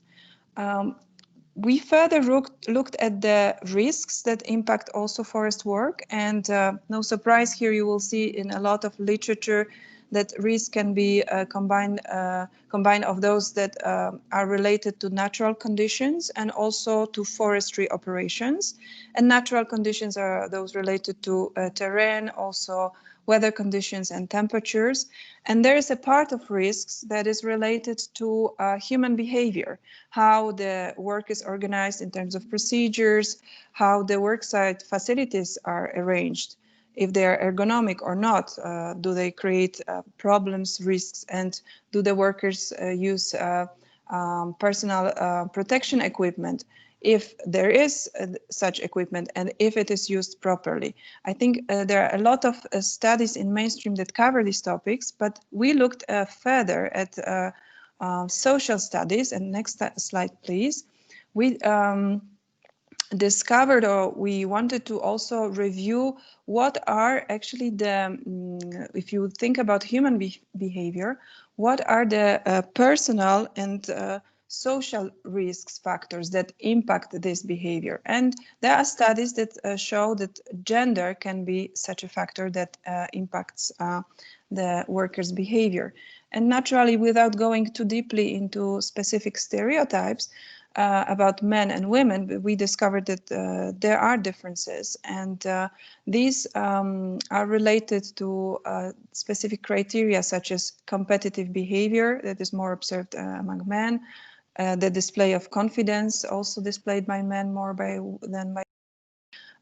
We further looked at the risks that impact also forest work, and no surprise here you will see in a lot of literature that risk can be combined of those that are related to natural conditions and also to forestry operations. And natural conditions are those related to terrain, also weather conditions and temperatures. And there is a part of risks that is related to human behavior, how the work is organized in terms of procedures, how the worksite facilities are arranged, if they are ergonomic or not, do they create problems, risks, and do the workers use personal protection equipment, if there is such equipment and if it is used properly. I think there are a lot of studies in mainstream that cover these topics, but we looked further at social studies. And next slide, please. discovered, or we wanted to also review what are actually the, if you think about human behavior, what are the personal and social risks factors that impact this behavior. And there are studies that show that gender can be such a factor that impacts the workers' behavior. And naturally, without going too deeply into specific stereotypes, about men and women, we discovered that there are differences, and these are related to specific criteria such as competitive behavior that is more observed among men, the display of confidence also displayed by men more than by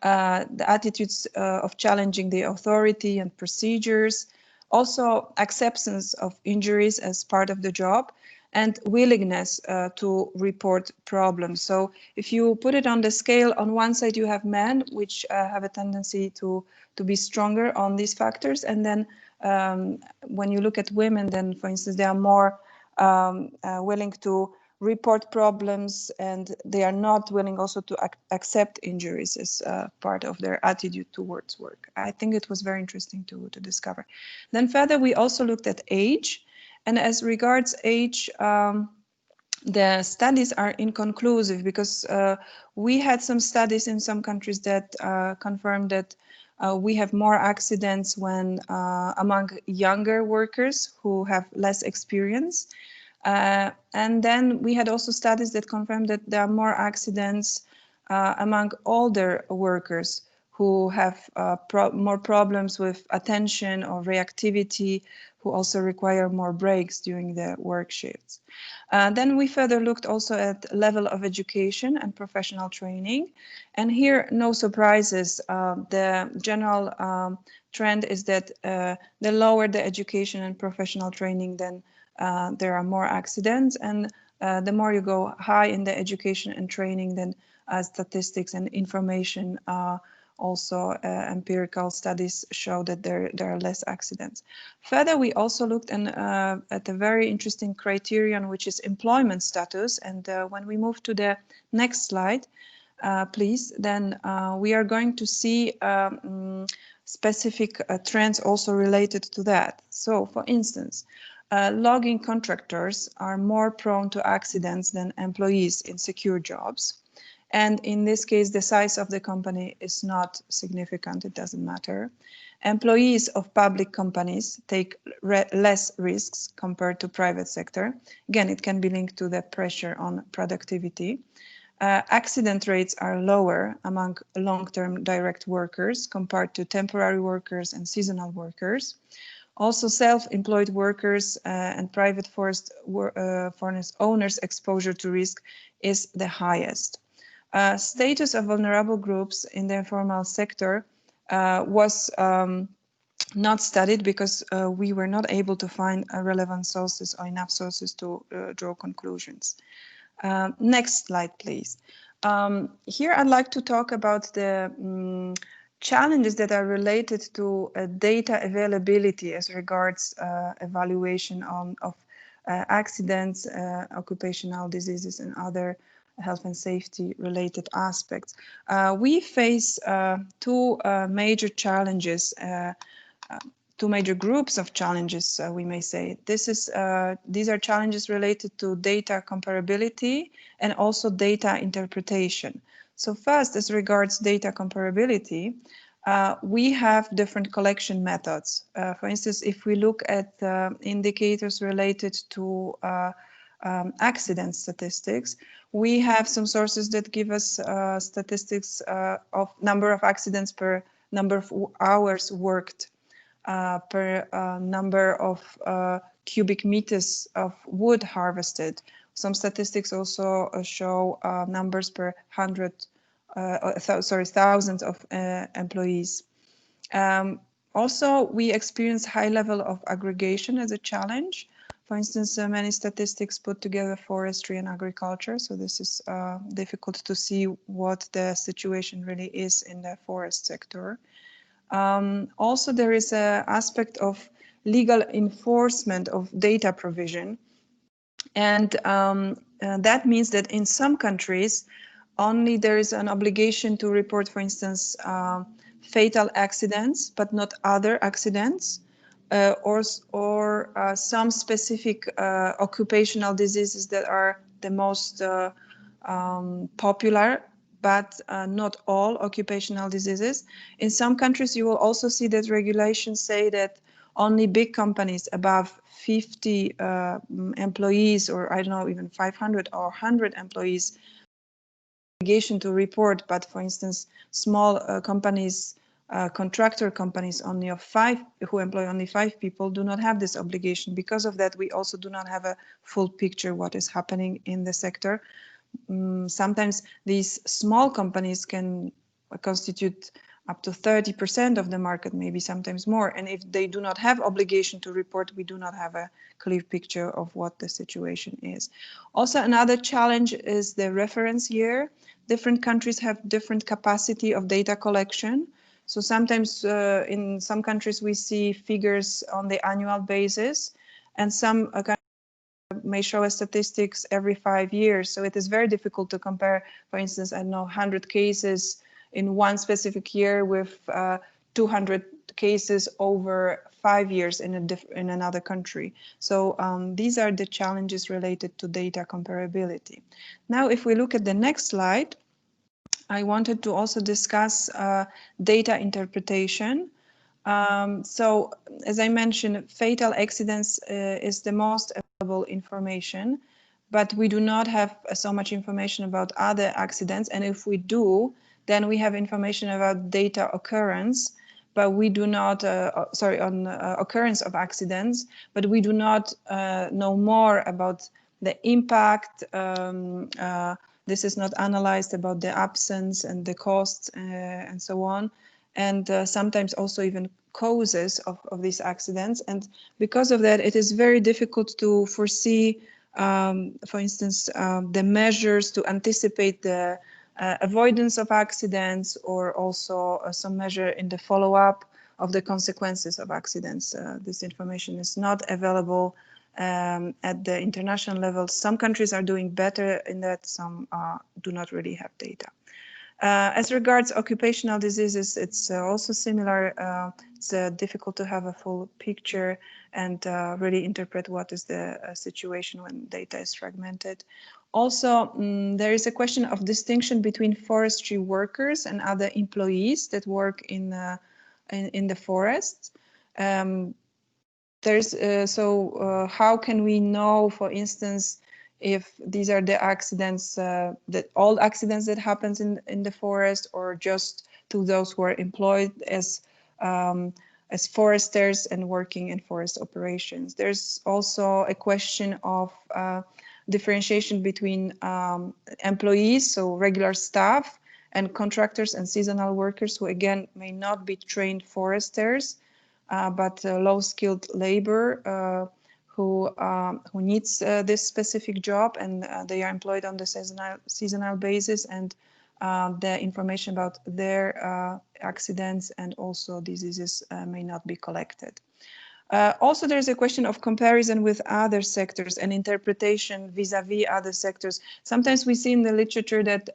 the attitudes of challenging the authority and procedures, also acceptance of injuries as part of the job, and willingness to report problems. So if you put it on the scale, on one side you have men, which have a tendency to be stronger on these factors, and then when you look at women, then for instance, they are more willing to report problems, and they are not willing also to accept injuries as part of their attitude towards work. I think it was very interesting to discover. Then further, we also looked at age, and as regards age, the studies are inconclusive, because we had some studies in some countries that confirmed that we have more accidents when among younger workers who have less experience. And then we had also studies that confirmed that there are more accidents among older workers who have more problems with attention or reactivity, who also require more breaks during the work shifts. Then we further looked also at level of education and professional training. And here, no surprises. The general trend is that the lower the education and professional training, then there are more accidents, and the more you go high in the education and training, then statistics and information, also empirical studies show that there are less accidents. Further, we also looked at a very interesting criterion, which is employment status. And when we move to the next slide, please, then we are going to see specific trends also related to that. So, for instance, logging contractors are more prone to accidents than employees in secure jobs. And in this case, the size of the company is not significant, it doesn't matter. Employees of public companies take less risks compared to private sector. Again, it can be linked to the pressure on productivity. Accident rates are lower among long-term direct workers compared to temporary workers and seasonal workers. Also, self-employed workers and private forest owners' exposure to risk is the highest. Status of vulnerable groups in the informal sector was not studied because we were not able to find relevant sources or enough sources to draw conclusions. Next slide, please. Here I'd like to talk about the challenges that are related to data availability as regards evaluation of accidents, occupational diseases, and other health and safety related aspects. We face two major challenges, two major groups of challenges, we may say. These are challenges related to data comparability and also data interpretation. So first, as regards data comparability, we have different collection methods. For instance, if we look at indicators related to accident statistics, we have some sources that give us statistics of number of accidents per number of hours worked, per number of cubic meters of wood harvested. Some statistics also show numbers per thousands of employees. Also, we experience high level of aggregation as a challenge. For instance, many statistics put together forestry and agriculture, so this is difficult to see what the situation really is in the forest sector. Also, there is an aspect of legal enforcement of data provision. And that means that in some countries, only there is an obligation to report, for instance, fatal accidents, but not other accidents, or some specific occupational diseases that are the most popular, but not all occupational diseases. In some countries, you will also see that regulations say that only big companies above 50 employees, or I don't know, even 500 or 100 employees, obligation to report, but for instance, small companies, contractor companies only of 5, who employ only 5 people, do not have this obligation. Because of that, we also do not have a full picture what is happening in the sector. Sometimes these small companies can constitute up to 30% of the market, maybe sometimes more. And if they do not have obligation to report, we do not have a clear picture of what the situation is. Also, another challenge is the reference year. Different countries have different capacity of data collection. So sometimes in some countries we see figures on the annual basis, and some may show us statistics every 5 years. So it is very difficult to compare, for instance, I know 100 cases in one specific year with 200 cases over 5 years in another country. So these are the challenges related to data comparability. Now, if we look at the next slide, I wanted to also discuss data interpretation. So, as I mentioned, fatal accidents is the most available information, but we do not have so much information about other accidents. And if we do, then we have information about data occurrence, but we do not, occurrence of accidents, but we do not know more about the impact. This is not analyzed about the absence and the costs and so on. And sometimes also even causes of these accidents. And because of that, it is very difficult to foresee, for instance, the measures to anticipate the avoidance of accidents, or also some measure in the follow-up of the consequences of accidents. This information is not available at the international level. Some countries are doing better in that, some do not really have data. As regards occupational diseases, it's also similar. It's difficult to have a full picture and really interpret what is the situation when data is fragmented. Also, there is a question of distinction between forestry workers and other employees that work in the forests. How can we know, for instance, if these are the accidents, that all accidents that happens in the forest, or just to those who are employed as foresters and working in forest operations? There's also a question of differentiation between employees, so regular staff, and contractors and seasonal workers, who again may not be trained foresters, but low-skilled labor who needs this specific job, and they are employed on the seasonal basis, and the information about their accidents and also diseases may not be collected. Also, there's a question of comparison with other sectors and interpretation vis-a-vis other sectors. Sometimes we see in the literature that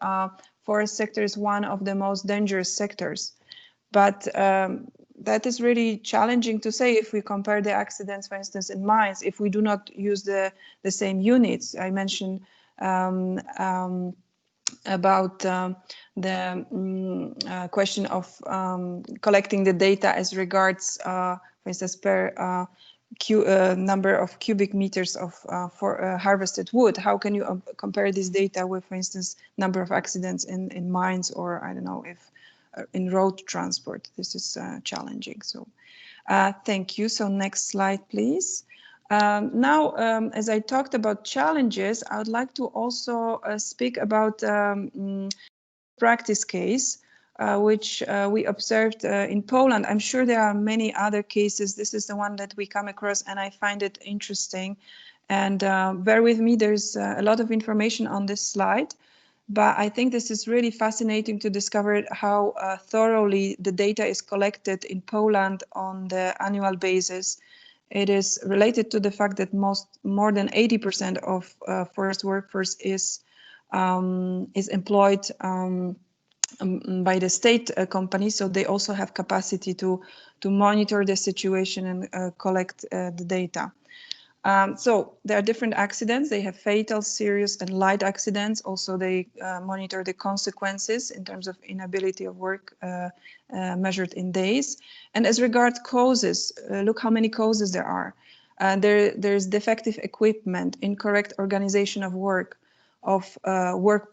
forest sector is one of the most dangerous sectors, but that is really challenging to say if we compare the accidents, for instance, in mines, if we do not use the same units. I mentioned about the question of collecting the data as regards, for instance, per number of cubic meters of harvested wood. How can you compare this data with, for instance, number of accidents in mines, or I don't know, if in road transport? This is challenging. So thank you. So next slide, please. Now, as I talked about challenges, I would like to also speak about practice case, which we observed in Poland. I'm sure there are many other cases. This is the one that we come across, and I find it interesting. And bear with me, there's a lot of information on this slide, but I think this is really fascinating to discover how thoroughly the data is collected in Poland on the annual basis. It is related to the fact that more than 80% of forest workforce is is employed by the state companies, so they also have capacity to monitor the situation and collect the data. So there are different accidents. They have fatal, serious, and light accidents. Also, they monitor the consequences in terms of inability of work measured in days. And as regards causes, look how many causes there are. There's defective equipment, incorrect organization of work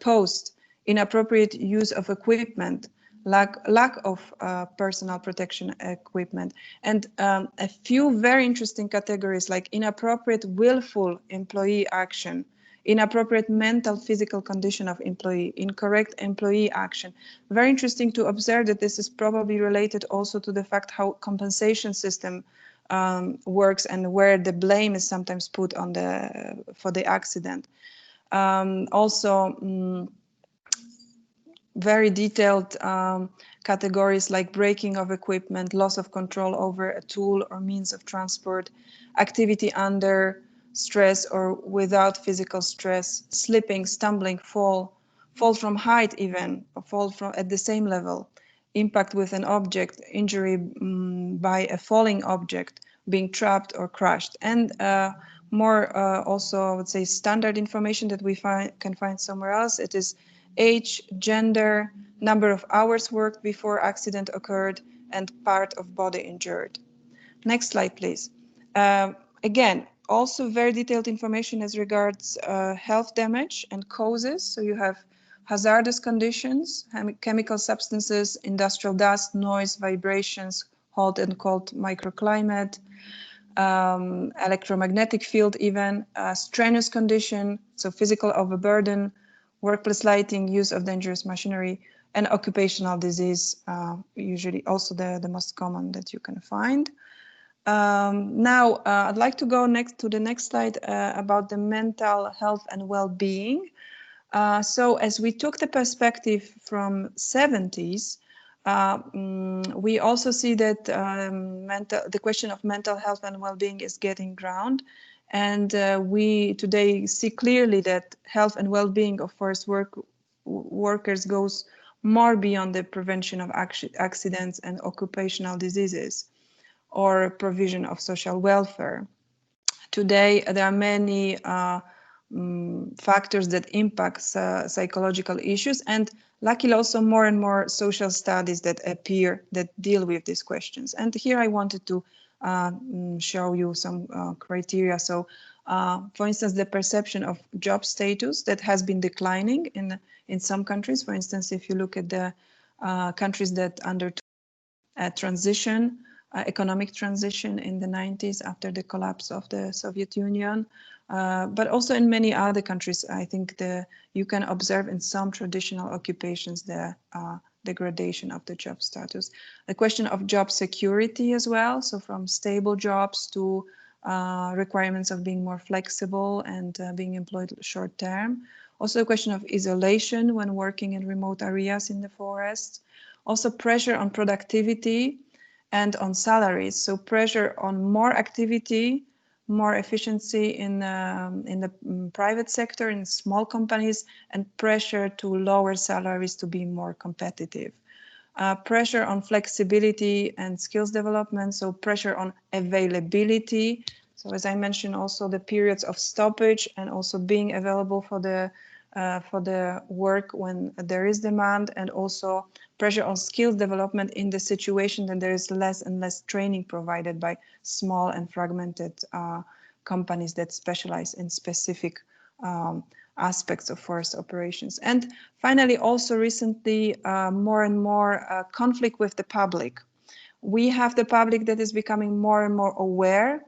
post, inappropriate use of equipment, lack of personal protection equipment, and a few very interesting categories like inappropriate willful employee action, inappropriate mental physical condition of employee, incorrect employee action. Very interesting to observe that this is probably related also to the fact how compensation system works and where the blame is sometimes put on for the accident. Very detailed categories like breaking of equipment, loss of control over a tool or means of transport, activity under stress or without physical stress, slipping, stumbling, fall from height even, or fall from at the same level, impact with an object, injury by a falling object, being trapped or crushed, and more also I would say standard information that we can find somewhere else. It is age, gender, number of hours worked before accident occurred, and part of body injured. Next slide, please. Again, also very detailed information as regards health damage and causes. So you have hazardous conditions, chemical substances, industrial dust, noise, vibrations, hot and cold microclimate, electromagnetic field even, strenuous condition, so physical overburden, workplace lighting, use of dangerous machinery, and occupational disease, usually also the most common that you can find. Now, I'd like to go next to the next slide about the mental health and well-being. So as we took the perspective from 70s, we also see that the question of mental health and well-being is getting ground. And we today see clearly that health and well-being of forest workers goes more beyond the prevention of accidents and occupational diseases or provision of social welfare. Today, there are many factors that impact psychological issues, and luckily also more and more social studies that appear that deal with these questions. And here I wanted to show you some criteria. So, for instance, the perception of job status that has been declining in some countries. For instance, if you look at the countries that undertook a transition, economic transition in the 90s after the collapse of the Soviet Union, but also in many other countries, I think you can observe in some traditional occupations the degradation of the job status. The question of job security as well, so from stable jobs to requirements of being more flexible and being employed short term. Also a question of isolation when working in remote areas in the forest. Also pressure on productivity and on salaries. So pressure on more activity, more efficiency in the private sector, in small companies, and pressure to lower salaries to be more competitive. Pressure on flexibility and skills development, so pressure on availability. So as I mentioned, also the periods of stoppage and also being available for the work when there is demand, and also pressure on skills development in the situation that there is less and less training provided by small and fragmented companies that specialize in specific aspects of forest operations. And finally, also recently, more and more conflict with the public. We have the public that is becoming more and more aware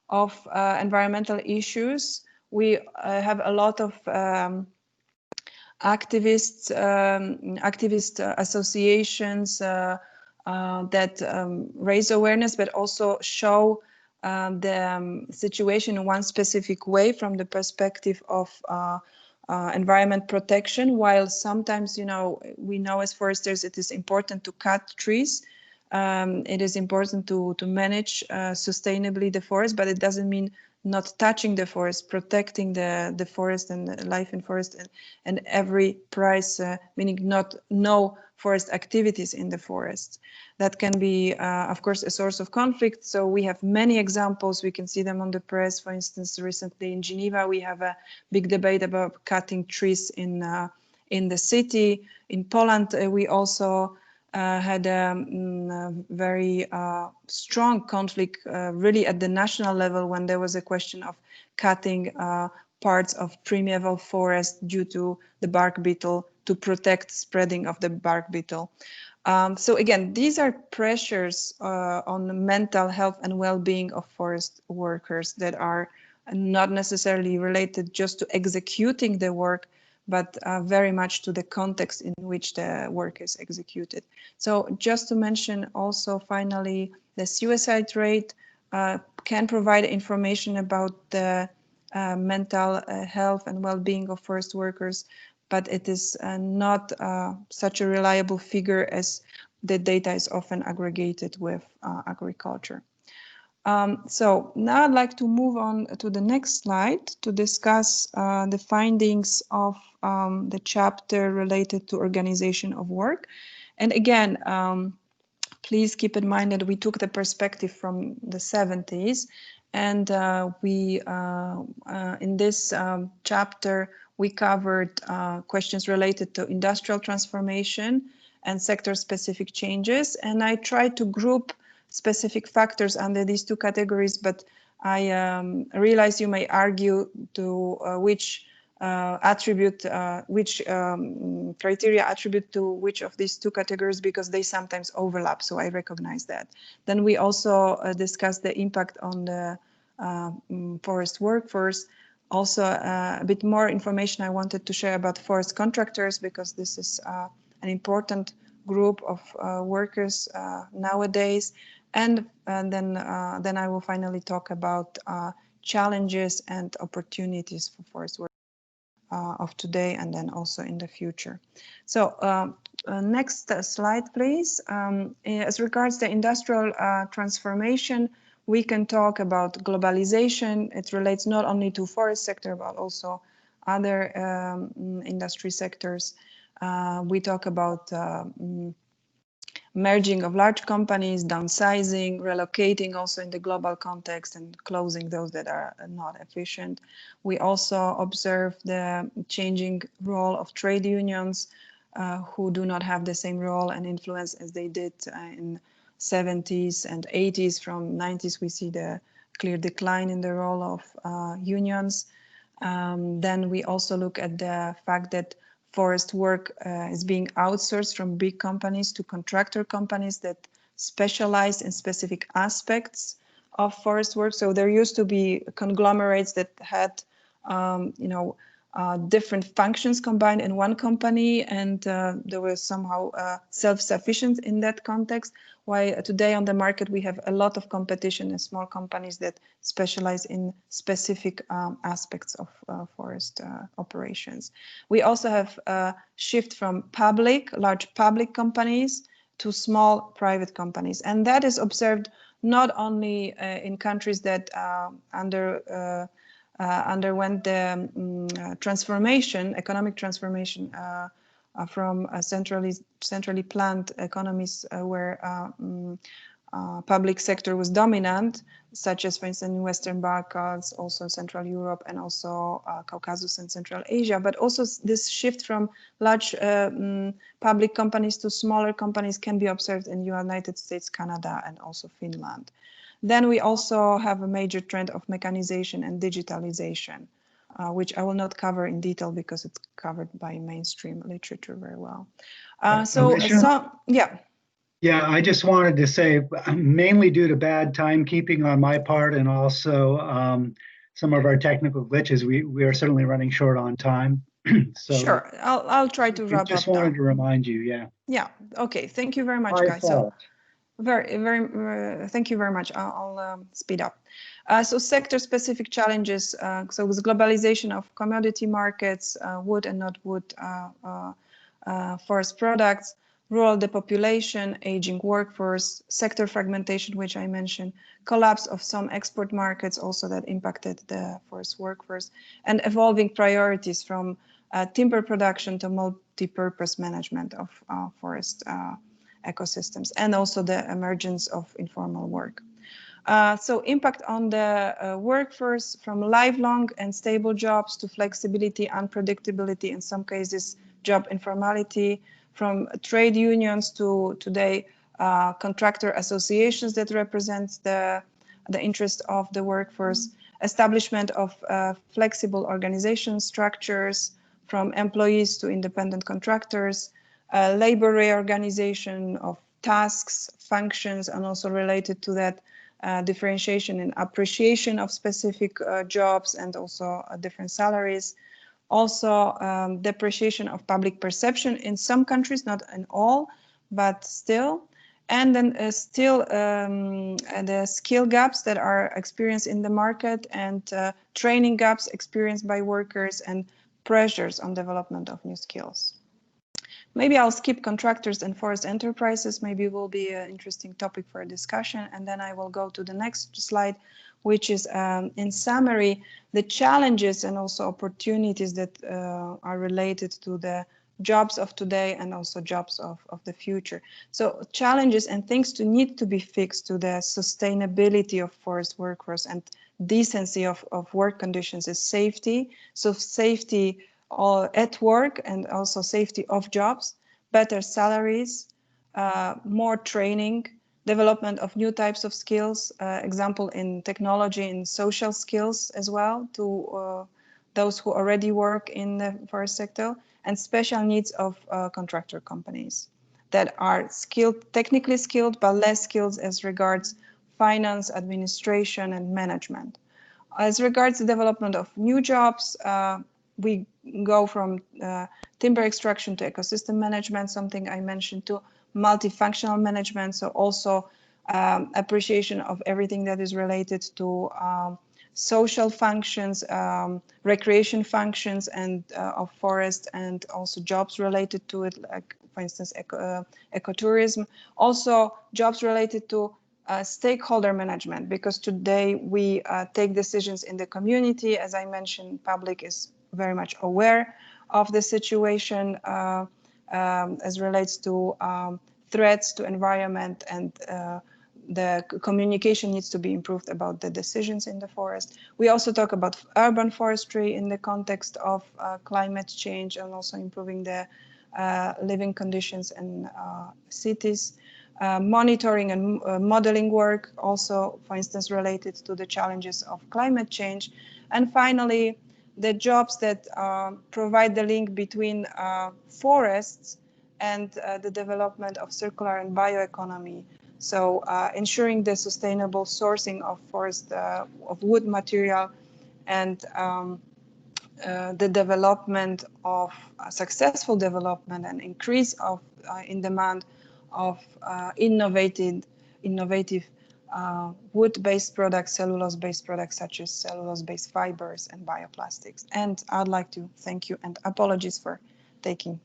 of environmental issues. We have a lot of activist associations that raise awareness, but also show the situation in one specific way from the perspective of environment protection, while sometimes, we know as foresters it is important to cut trees. It is important to manage sustainably the forest, but it doesn't mean not touching the forest, protecting the forest and the life in forest, and every price, meaning no forest activities in the forest. That can be, of course, a source of conflict. So we have many examples. We can see them on the press. For instance, recently in Geneva, we have a big debate about cutting trees in the city. In Poland, we also had a very strong conflict really at the national level when there was a question of cutting parts of primeval forest due to the bark beetle to protect spreading of the bark beetle. So again, these are pressures on the mental health and well-being of forest workers that are not necessarily related just to executing the work, but very much to the context in which the work is executed. So just to mention also finally, the suicide rate can provide information about the mental health and well-being of forest workers, but it is not such a reliable figure as the data is often aggregated with agriculture. So now I'd like to move on to the next slide to discuss the findings of the chapter related to organization of work. And again, please keep in mind that we took the perspective from the 70s, and in this chapter, we covered questions related to industrial transformation and sector-specific changes, and I tried to group specific factors under these two categories, but I realize you may argue to which criteria attribute to which of these two categories, because they sometimes overlap, so I recognize that. Then we also discussed the impact on the forest workforce. Also a bit more information I wanted to share about forest contractors, because this is an important group of workers nowadays. And then I will finally talk about challenges and opportunities for forest work of today and then also in the future. So next slide, please. As regards the industrial transformation, we can talk about globalization. It relates not only to forest sector, but also other industry sectors. We talk about merging of large companies, downsizing, relocating also in the global context, and closing those that are not efficient. We also observe the changing role of trade unions who do not have the same role and influence as they did in 70s and 80s. From 90s, we see the clear decline in the role of unions. Then we also look at the fact that forest work is being outsourced from big companies to contractor companies that specialize in specific aspects of forest work. So there used to be conglomerates that had, different functions combined in one company, and there was somehow self-sufficient in that context. While today on the market we have a lot of competition and small companies that specialize in specific aspects of forest operations. We also have a shift from large public companies to small private companies, and that is observed not only in countries that underwent the economic transformation from centrally planned economies where public sector was dominant, such as, for instance, in Western Balkans, also Central Europe, and also Caucasus and Central Asia. But also this shift from large public companies to smaller companies can be observed in the United States, Canada, and also Finland. Then we also have a major trend of mechanization and digitalization, which I will not cover in detail because it's covered by mainstream literature very well. Yeah, I just wanted to say, mainly due to bad timekeeping on my part and also some of our technical glitches, we are certainly running short on time. So sure, I'll try to wrap up. Just wanted to remind you, yeah. Yeah, okay, thank you very much, guys. So, thank you very much. I'll speed up. So sector-specific challenges. So with globalization of commodity markets, wood and not wood forest products, rural depopulation, aging workforce, sector fragmentation, which I mentioned, collapse of some export markets also that impacted the forest workforce, and evolving priorities from timber production to multi-purpose management of forest ecosystems, and also the emergence of informal work. So impact on the workforce, from lifelong and stable jobs to flexibility, unpredictability, in some cases job informality, from trade unions to today contractor associations that represent the interest of the workforce, establishment of flexible organization structures from employees to independent contractors, labor reorganization of tasks, functions, and also related to that differentiation and appreciation of specific jobs and also different salaries. Also depreciation of public perception in some countries, not in all, but still. And then still the skill gaps that are experienced in the market, and training gaps experienced by workers, and pressures on development of new skills. Maybe I'll skip contractors and forest enterprises. Maybe it will be an interesting topic for a discussion. And then I will go to the next slide, which is, in summary, the challenges and also opportunities that are related to the jobs of today and also jobs of the future. So challenges and things to need to be fixed to the sustainability of forest workforce and decency of work conditions is safety. So safety at work and also safety of jobs, better salaries, more training, development of new types of skills, example in technology and social skills as well to those who already work in the forest sector, and special needs of contractor companies that are skilled, technically skilled, but less skilled as regards finance, administration, and management. As regards the development of new jobs, we go from timber extraction to ecosystem management, something I mentioned, to multifunctional management. So also appreciation of everything that is related to social functions, recreation functions, and of forest, and also jobs related to it, like for instance, ecotourism. Also jobs related to stakeholder management, because today we take decisions in the community. As I mentioned, public is very much aware of the situation as relates to threats to environment, and the communication needs to be improved about the decisions in the forest. We also talk about urban forestry in the context of climate change, and also improving the living conditions in cities. Monitoring and modeling work, also, for instance, related to the challenges of climate change. And finally, the jobs that provide the link between forests and the development of circular and bioeconomy. So ensuring the sustainable sourcing of forest, of wood material, and the development of successful development and increase of in demand of innovative wood-based products, cellulose-based products, such as cellulose-based fibers and bioplastics. And I'd like to thank you, and apologies for taking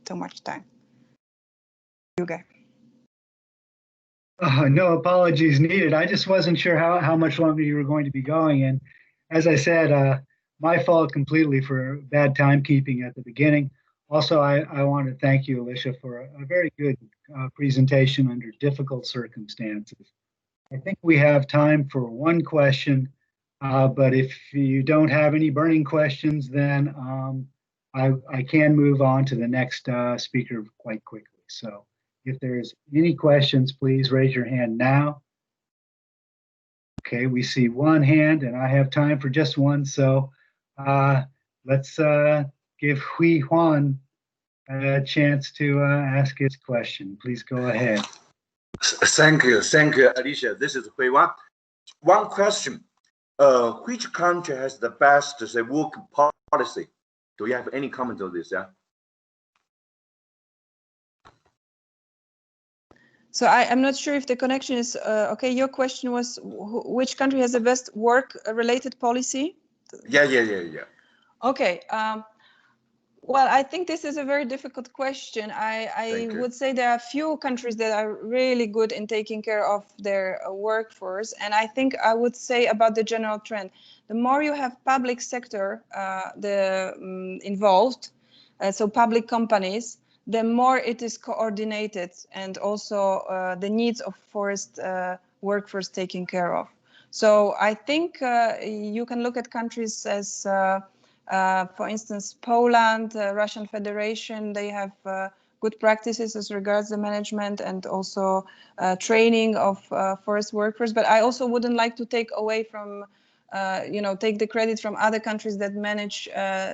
too much time. You guys. No apologies needed. I just wasn't sure how much longer you were going to be going. And as I said, my fault completely for bad timekeeping at the beginning. Also, I want to thank you, Alicia, for a very good presentation under difficult circumstances. I think we have time for one question, but if you don't have any burning questions, then I can move on to the next speaker quite quickly. So if there's any questions, please raise your hand now. Okay, we see one hand, and I have time for just one. So let's give Hui Huan a chance to ask his question. Please go ahead. Thank you, Alicia. This is Hui Huan. One question: which country has the best work policy? Do you have any comment on this? Yeah. So I'm not sure if the connection is okay. Your question was which country has the best work-related policy? Yeah. Okay. Well, I think this is a very difficult question. I would say there are few countries that are really good in taking care of their workforce. And I think I would say about the general trend, the more you have public sector involved, so public companies, the more it is coordinated and also the needs of forest workforce taken care of. So I think you can look at countries as for instance, Poland, Russian Federation, they have good practices as regards the management and also training of forest workers. But I also wouldn't like to take away from, take the credit from other countries that manage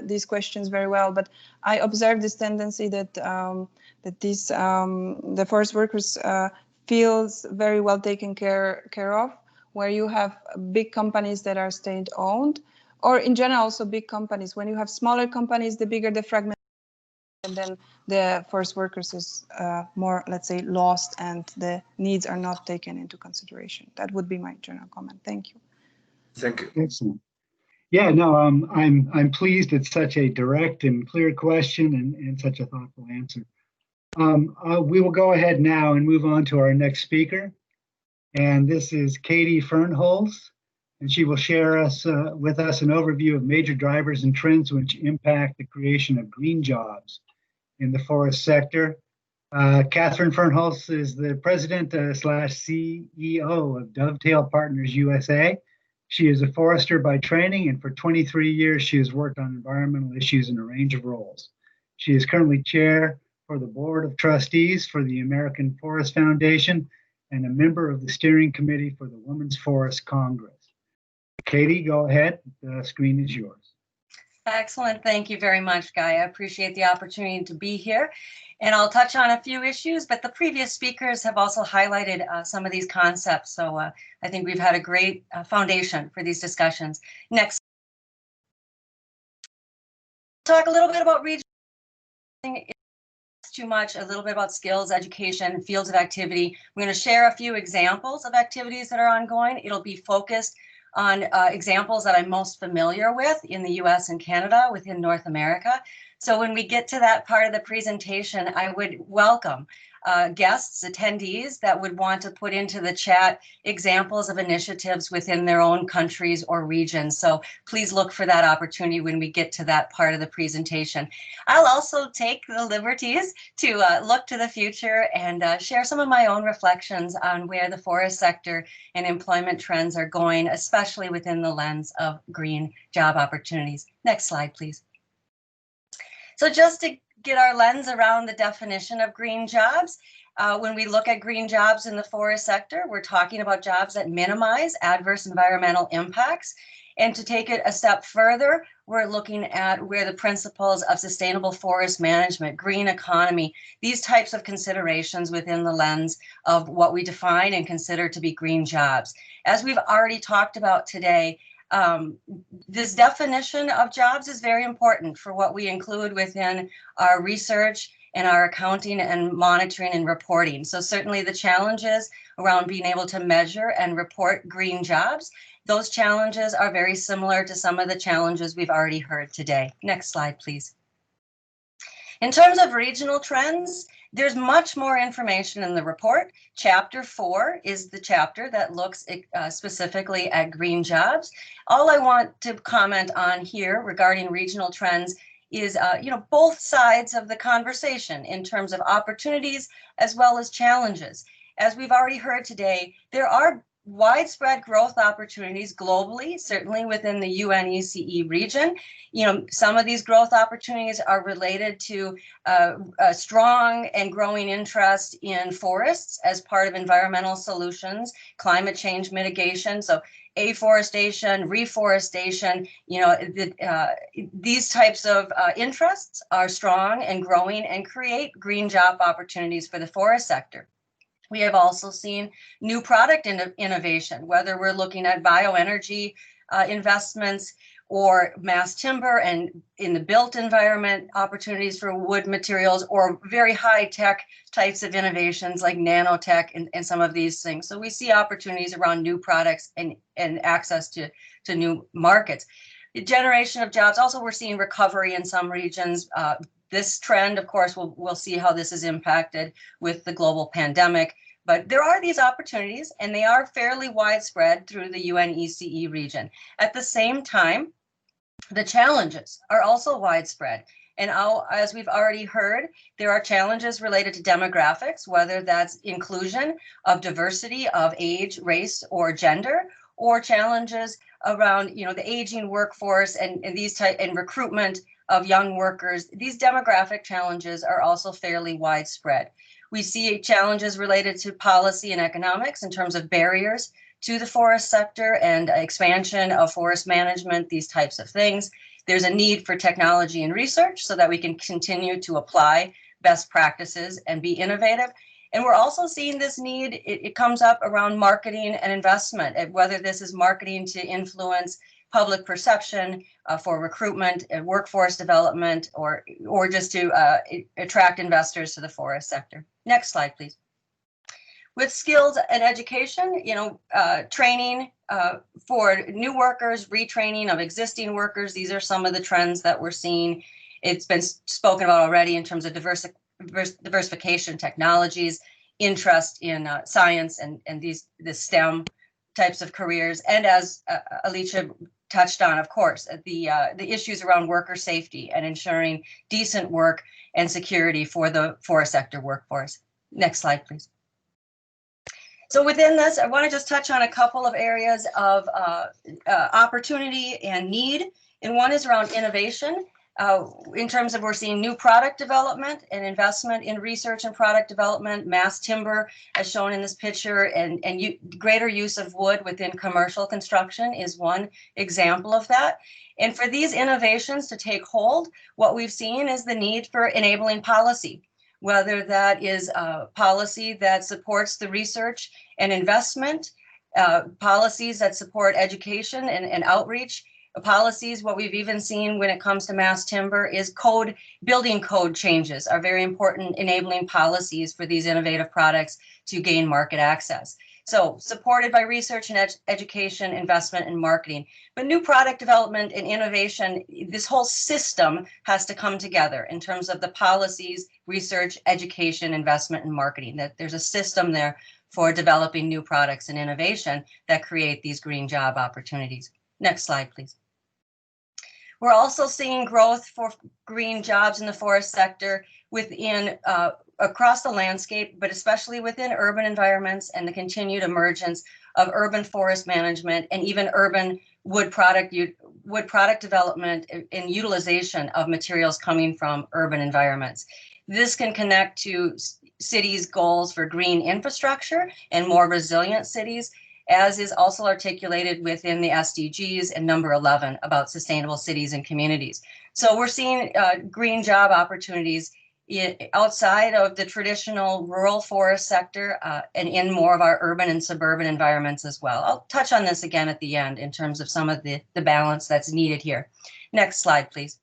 these questions very well. But I observe this tendency that the forest workers feels very well taken care of, where you have big companies that are state-owned, or in general also big companies. When you have smaller companies, the bigger the fragment, and then the forest workers is more, let's say, lost, and the needs are not taken into consideration. That would be my general comment. Thank you. Thank you. Excellent. Yeah, no, I'm pleased it's such a direct and clear question and such a thoughtful answer. We will go ahead now and move on to our next speaker. And this is Katie Fernholz, and she will share with us an overview of major drivers and trends which impact the creation of green jobs in the forest sector. Catherine Fernholz is the president / CEO of Dovetail Partners USA. She is a forester by training, and for 23 years, she has worked on environmental issues in a range of roles. She is currently chair for the board of trustees for the American Forest Foundation and a member of the steering committee for the Women's Forest Congress. Katie, go ahead. The screen is yours. Excellent. Thank you very much, Guy. I appreciate the opportunity to be here. And I'll touch on a few issues, but the previous speakers have also highlighted some of these concepts. So I think we've had a great foundation for these discussions. Next. Talk a little bit about regional. Too much, a little bit about skills, education, fields of activity. We're going to share a few examples of activities that are ongoing. It'll be focused on examples that I'm most familiar with in the US and Canada within North America. So when we get to that part of the presentation, I would welcome guests, attendees that would want to put into the chat examples of initiatives within their own countries or regions. So please look for that opportunity when we get to that part of the presentation. I'll also take the liberties to look to the future and share some of my own reflections on where the forest sector and employment trends are going, especially within the lens of green job opportunities. Next slide, please. So just to get our lens around the definition of green jobs, when we look at green jobs in the forest sector, we're talking about jobs that minimize adverse environmental impacts. And to take it a step further, we're looking at where the principles of sustainable forest management, green economy, these types of considerations within the lens of what we define and consider to be green jobs. As we've already talked about today, this definition of jobs is very important for what we include within our research and our accounting and monitoring and reporting. So certainly the challenges around being able to measure and report green jobs, those challenges are very similar to some of the challenges we've already heard today. Next slide, please. In terms of regional trends, there's much more information in the report. Chapter 4 is the chapter that looks specifically at green jobs. All I want to comment on here regarding regional trends is both sides of the conversation in terms of opportunities as well as challenges. As we've already heard today, there are widespread growth opportunities globally, certainly within the UNECE region. Some of these growth opportunities are related to a strong and growing interest in forests as part of environmental solutions, climate change mitigation. So afforestation, reforestation, these types of interests are strong and growing and create green job opportunities for the forest sector. We have also seen new product innovation, whether we're looking at bioenergy investments or mass timber and in the built environment, opportunities for wood materials or very high tech types of innovations like nanotech and some of these things. So we see opportunities around new products and access to new markets. generation of jobs. Also, we're seeing recovery in some regions. This trend, of course, we'll see how this is impacted with the global pandemic. But there are these opportunities, and they are fairly widespread through the UNECE region. At the same time, the challenges are also widespread. And as we've already heard, there are challenges related to demographics, whether that's inclusion of diversity of age, race, or gender, or challenges around the aging workforce and recruitment of young workers. These demographic challenges are also fairly widespread. We see challenges related to policy and economics in terms of barriers to the forest sector and expansion of forest management, these types of things. There's a need for technology and research so that we can continue to apply best practices and be innovative. And we're also seeing this need, it comes up around marketing and investment, whether this is marketing to influence public perception for recruitment and workforce development, or just to attract investors to the forest sector. Next slide, please. With skills and education, training for new workers, retraining of existing workers, these are some of the trends that we're seeing. It's been spoken about already in terms of diversification technologies, interest in science and the STEM types of careers. And as Alicia touched on, of course, the issues around worker safety and ensuring decent work and security for the forest sector workforce. Next slide, please. So within this, I want to just touch on a couple of areas of opportunity and need. And one is around innovation. In terms of we're seeing new product development and investment in research and product development, mass timber as shown in this picture, and greater use of wood within commercial construction is one example of that. And for these innovations to take hold, what we've seen is the need for enabling policy, whether that is policy that supports the research and investment, policies that support education and outreach, policies. What we've even seen when it comes to mass timber is building code changes are very important enabling policies for these innovative products to gain market access. So supported by research and education, investment, and marketing. But new product development and innovation, this whole system has to come together in terms of the policies, research, education, investment, and marketing, that there's a system there for developing new products and innovation that create these green job opportunities. Next slide, please. We're also seeing growth for green jobs in the forest sector within across the landscape, but especially within urban environments and the continued emergence of urban forest management and even urban wood product development and utilization of materials coming from urban environments. This can connect to cities' goals for green infrastructure and more resilient cities, as is also articulated within the SDGs and number 11 about sustainable cities and communities. So we're seeing green job opportunities outside of the traditional rural forest sector and in more of our urban and suburban environments as well. I'll touch on this again at the end in terms of some of the balance that's needed here. Next slide, please.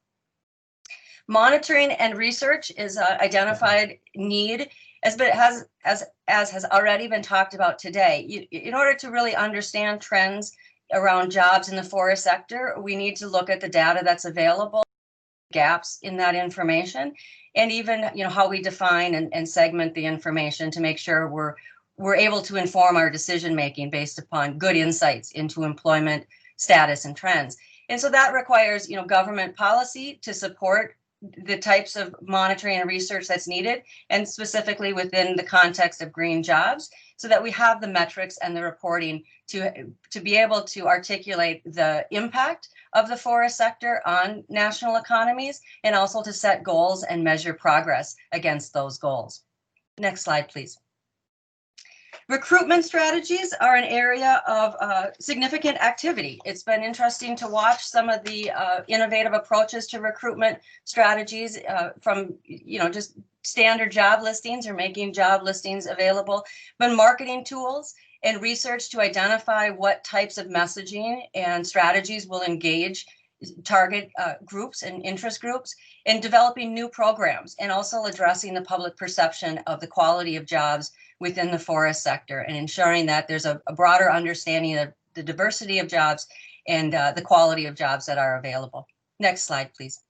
Monitoring and research is identified need, as has already been talked about today. In order to really understand trends around jobs in the forest sector, we need to look at the data that's available, gaps in that information, and even how we define and segment the information to make sure we're able to inform our decision making based upon good insights into employment status and trends. And so that requires government policy to support the types of monitoring and research that's needed, and specifically within the context of green jobs, so that we have the metrics and the reporting to be able to articulate the impact of the forest sector on national economies, and also to set goals and measure progress against those goals. Next slide, please. Recruitment strategies are an area of significant activity. It's been interesting to watch some of the innovative approaches to recruitment strategies from just standard job listings or making job listings available, but marketing tools and research to identify what types of messaging and strategies will engage target groups and interest groups, and developing new programs, and also addressing the public perception of the quality of jobs within the forest sector, and ensuring that there's a broader understanding of the diversity of jobs and the quality of jobs that are available. Next slide, please.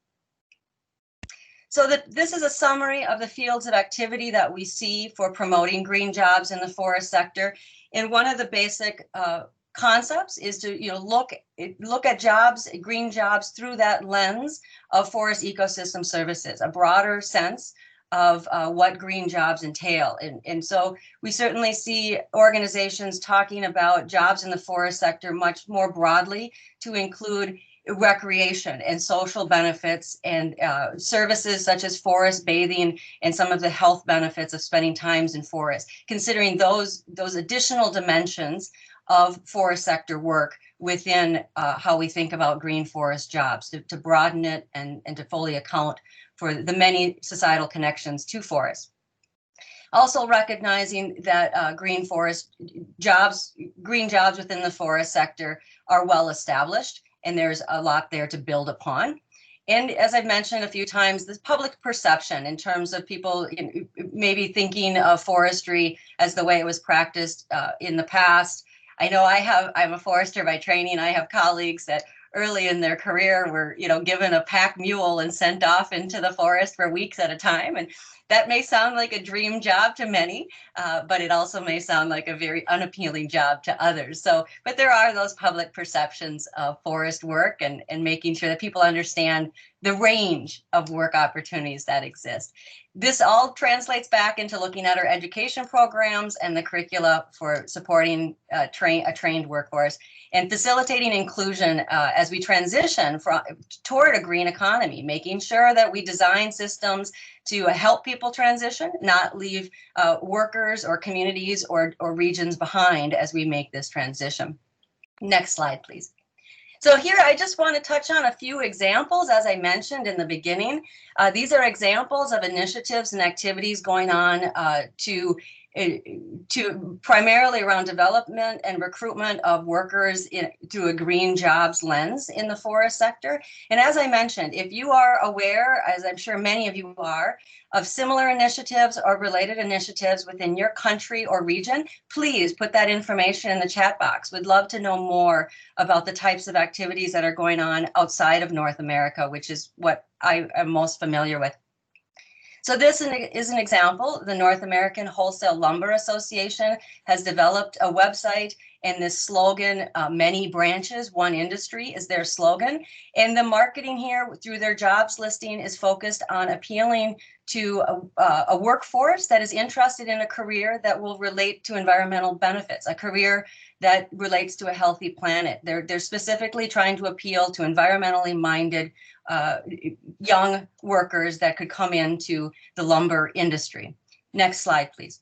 So this is a summary of the fields of activity that we see for promoting green jobs in the forest sector. And one of the basic concepts is to look at jobs, green jobs, through that lens of forest ecosystem services, a broader sense of what green jobs entail. And so we certainly see organizations talking about jobs in the forest sector much more broadly to include recreation and social benefits and services such as forest bathing and some of the health benefits of spending times in forests, considering those additional dimensions of forest sector work within how we think about green forest jobs, to broaden it and to fully account for the many societal connections to forests. Also recognizing that green jobs within the forest sector are well established, and there's a lot there to build upon. And as I've mentioned a few times, this public perception in terms of people maybe thinking of forestry as the way it was practiced in the past. I know I'm a forester by training. I have colleagues that early in their career were, given a pack mule and sent off into the forest for weeks at a time. And that may sound like a dream job to many, but it also may sound like a very unappealing job to others. But there are those public perceptions of forest work and making sure that people understand the range of work opportunities that exist. This all translates back into looking at our education programs and the curricula for supporting a trained workforce and facilitating inclusion as we transition toward a green economy, making sure that we design systems to help people transition, not leave workers or communities or regions behind as we make this transition. Next slide, please. So here I just want to touch on a few examples, as I mentioned in the beginning. These are examples of initiatives and activities going on to primarily around development and recruitment of workers through a green jobs lens in the forest sector. And as I mentioned, if you are aware, as I'm sure many of you are, of similar initiatives or related initiatives within your country or region, please put that information in the chat box. We'd love to know more about the types of activities that are going on outside of North America, which is what I am most familiar with. So this is an example. The North American Wholesale Lumber Association has developed a website, and this slogan, many branches, one industry, is their slogan. And the marketing here through their jobs listing is focused on appealing to a workforce that is interested in a career that will relate to environmental benefits, a career that relates to a healthy planet. They're specifically trying to appeal to environmentally minded young workers that could come into the lumber industry. Next slide, please.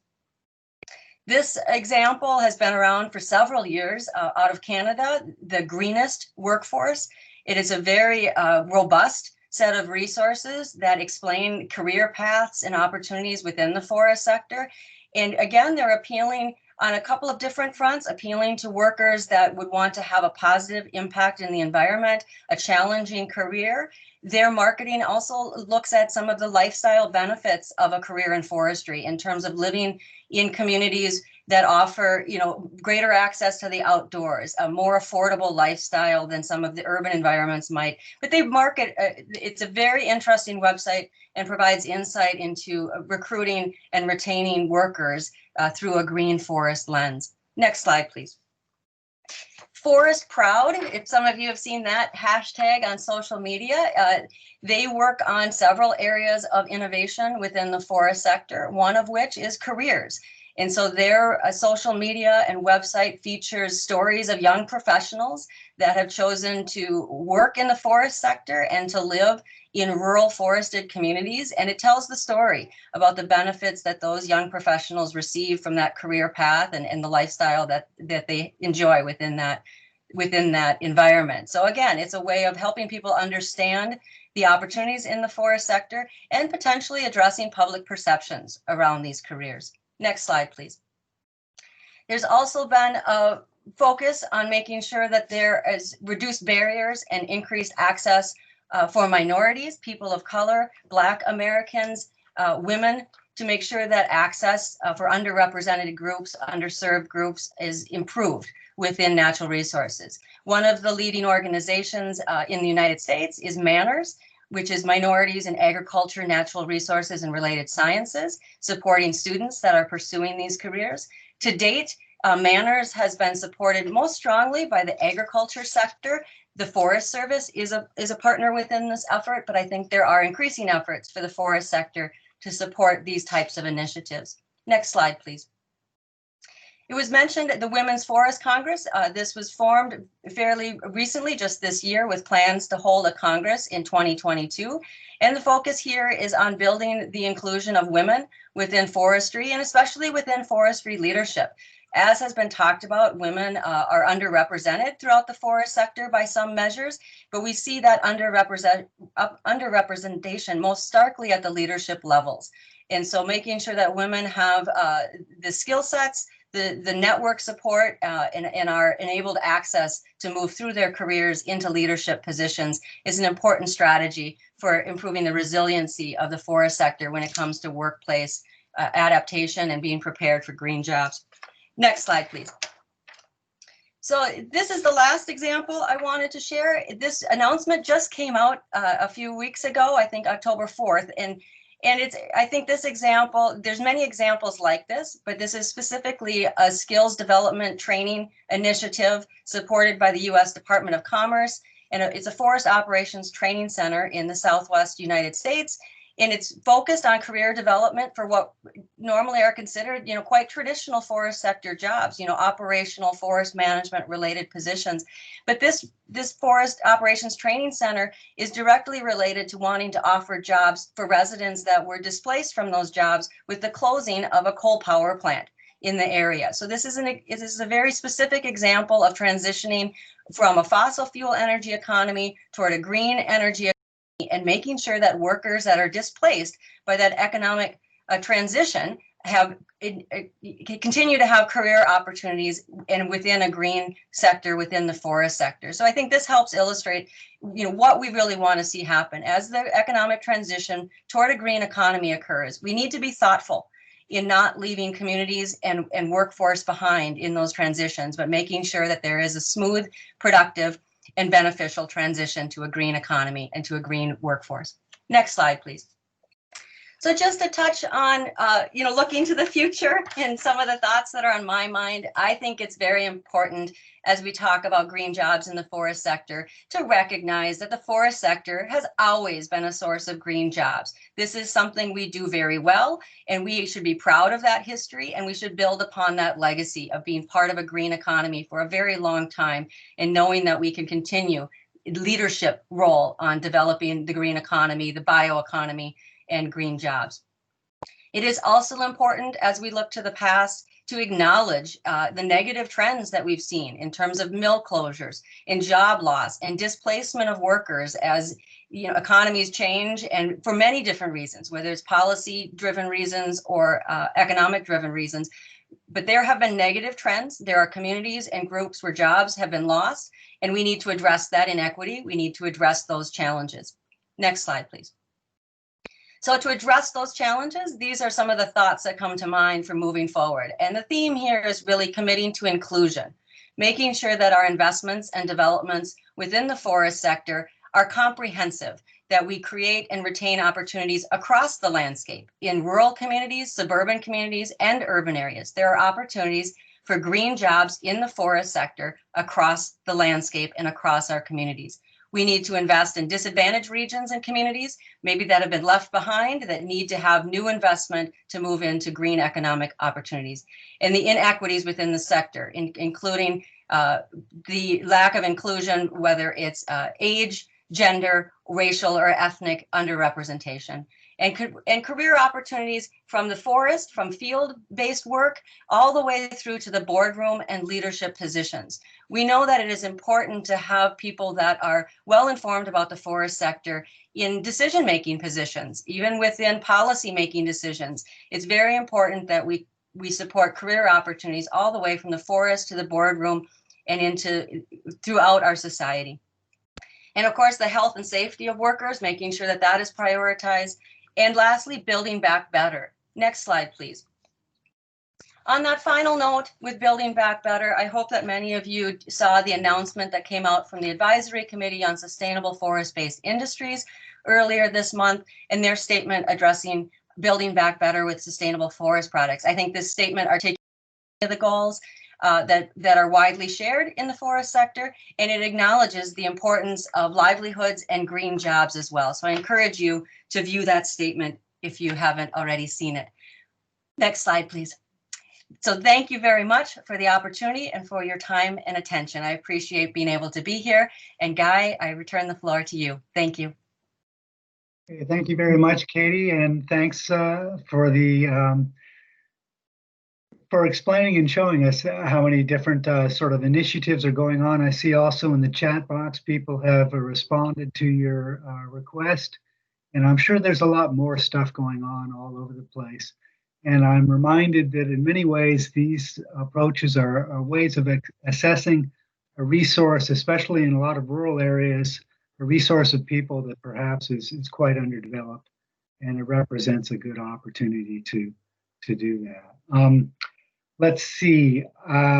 This example has been around for several years out of Canada, the Greenest Workforce. It is a very robust set of resources that explain career paths and opportunities within the forest sector. And again, they're appealing on a couple of different fronts, appealing to workers that would want to have a positive impact in the environment, a challenging career. Their marketing also looks at some of the lifestyle benefits of a career in forestry in terms of living in communities that offer, greater access to the outdoors, a more affordable lifestyle than some of the urban environments might. But they market, it's a very interesting website and provides insight into recruiting and retaining workers through a green forest lens. Next slide, please. Forest Proud, if some of you have seen that hashtag on social media, they work on several areas of innovation within the forest sector, one of which is careers. And so their social media and website features stories of young professionals that have chosen to work in the forest sector and to live in rural forested communities. And it tells the story about the benefits that those young professionals receive from that career path and the lifestyle that they enjoy within that environment. So again, it's a way of helping people understand the opportunities in the forest sector and potentially addressing public perceptions around these careers. Next slide, please. There's also been a focus on making sure that there is reduced barriers and increased access for minorities, people of color, Black Americans, women to make sure that access for underrepresented groups, underserved groups is improved within natural resources. One of the leading organizations in the United States is MANRS, which is Minorities in Agriculture, Natural Resources, and Related Sciences, supporting students that are pursuing these careers. To date, MANRS has been supported most strongly by the agriculture sector. The Forest Service is a partner within this effort, but I think there are increasing efforts for the forest sector to support these types of initiatives. Next slide, please. It was mentioned at the Women's Forest Congress. This was formed fairly recently, just this year, with plans to hold a Congress in 2022. And the focus here is on building the inclusion of women within forestry and especially within forestry leadership. As has been talked about, women are underrepresented throughout the forest sector by some measures, but we see that underrepresentation most starkly at the leadership levels. And so making sure that women have the skill sets, the network support, and are enabled access to move through their careers into leadership positions is an important strategy for improving the resiliency of the forest sector when it comes to workplace adaptation and being prepared for green jobs. Next slide, please. So this is the last example I wanted to share. This announcement just came out a few weeks ago, I think October 4th. And it's, I think this example, there's many examples like this, but this is specifically a skills development training initiative supported by the U.S. Department of Commerce. And it's a forest operations training center in the Southwest United States. And it's focused on career development for what normally are considered, quite traditional forest sector jobs, operational forest management related positions. But this forest operations training center is directly related to wanting to offer jobs for residents that were displaced from those jobs with the closing of a coal power plant in the area. So this is a very specific example of transitioning from a fossil fuel energy economy toward a green energy economy, and making sure that workers that are displaced by that economic transition continue to have career opportunities and within a green sector within the forest sector. So I think this helps illustrate what we really want to see happen as the economic transition toward a green economy occurs. We need to be thoughtful in not leaving communities and workforce behind in those transitions, but making sure that there is a smooth, productive, and beneficial transition to a green economy and to a green workforce. Next slide, please. So just to touch on, looking to the future and some of the thoughts that are on my mind, I think it's very important as we talk about green jobs in the forest sector to recognize that the forest sector has always been a source of green jobs. This is something we do very well, and we should be proud of that history, and we should build upon that legacy of being part of a green economy for a very long time, and knowing that we can continue leadership role on developing the green economy, the bioeconomy, and green jobs. It is also important as we look to the past to acknowledge the negative trends that we've seen in terms of mill closures and job loss and displacement of workers as economies change, and for many different reasons, whether it's policy-driven reasons or economic-driven reasons. But there have been negative trends. There are communities and groups where jobs have been lost, and we need to address that inequity. We need to address those challenges. Next slide, please. So to address those challenges, these are some of the thoughts that come to mind for moving forward. And the theme here is really committing to inclusion, making sure that our investments and developments within the forest sector are comprehensive, that we create and retain opportunities across the landscape in rural communities, suburban communities, and urban areas. There are opportunities for green jobs in the forest sector across the landscape and across our communities. We need to invest in disadvantaged regions and communities, maybe that have been left behind, that need to have new investment to move into green economic opportunities. And the inequities within the sector, including the lack of inclusion, whether it's age, gender, racial, or ethnic underrepresentation. And career opportunities from the forest, from field-based work, all the way through to the boardroom and leadership positions. We know that it is important to have people that are well-informed about the forest sector in decision-making positions, even within policy-making decisions. It's very important that we support career opportunities all the way from the forest to the boardroom and throughout our society. And of course, the health and safety of workers, making sure that that is prioritized. And lastly, building back better. Next slide, please. On that final note with Building Back Better, I hope that many of you saw the announcement that came out from the Advisory Committee on Sustainable Forest-Based Industries earlier this month in their statement addressing Building Back Better with sustainable forest products. I think this statement articulates the goals that are widely shared in the forest sector, and it acknowledges the importance of livelihoods and green jobs as well. So I encourage you to view that statement if you haven't already seen it. Next slide, please. So thank you very much for the opportunity and for your time and attention. I appreciate being able to be here. And Guy, I return the floor to you. Thank you. Okay, thank you very much, Katie, and thanks for explaining and showing us how many different sort of initiatives are going on. I see also in the chat box people have responded to your request, and I'm sure there's a lot more stuff going on all over the place. And I'm reminded that in many ways, these approaches are ways of assessing a resource, especially in a lot of rural areas, a resource of people that perhaps is quite underdeveloped, and it represents a good opportunity to do that. Let's see,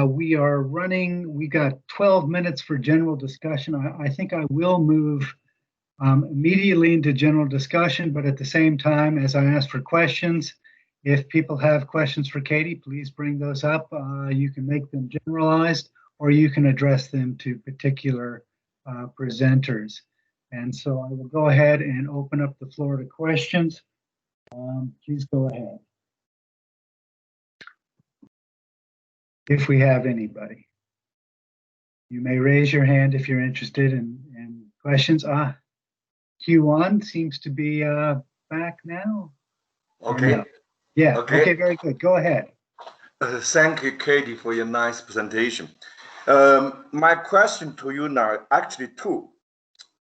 we got 12 minutes for general discussion. I think I will move immediately into general discussion, but at the same time, as I ask for questions, if people have questions for Katie, please bring those up. You can make them generalized, or you can address them to particular presenters. And so I will go ahead and open up the floor to questions. Please go ahead. If we have anybody. You may raise your hand if you're interested in questions. Q1 seems to be back now. Okay. No? Yeah, okay, very good. Go ahead. Thank you, Katie, for your nice presentation. My question to you now, actually two.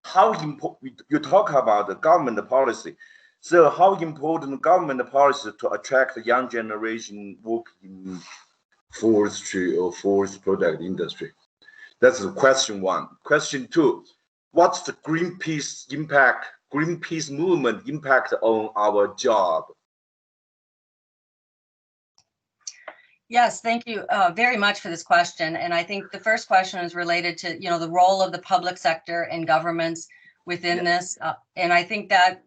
How important, you talk about the government policy. So how important government policy to attract the young generation working in forestry or forest product industry? That's question one. Question two, what's the Greenpeace impact, Greenpeace movement impact on our job? Yes, thank you very much for this question. And I think the first question is related to, the role of the public sector and governments within this. And I think that,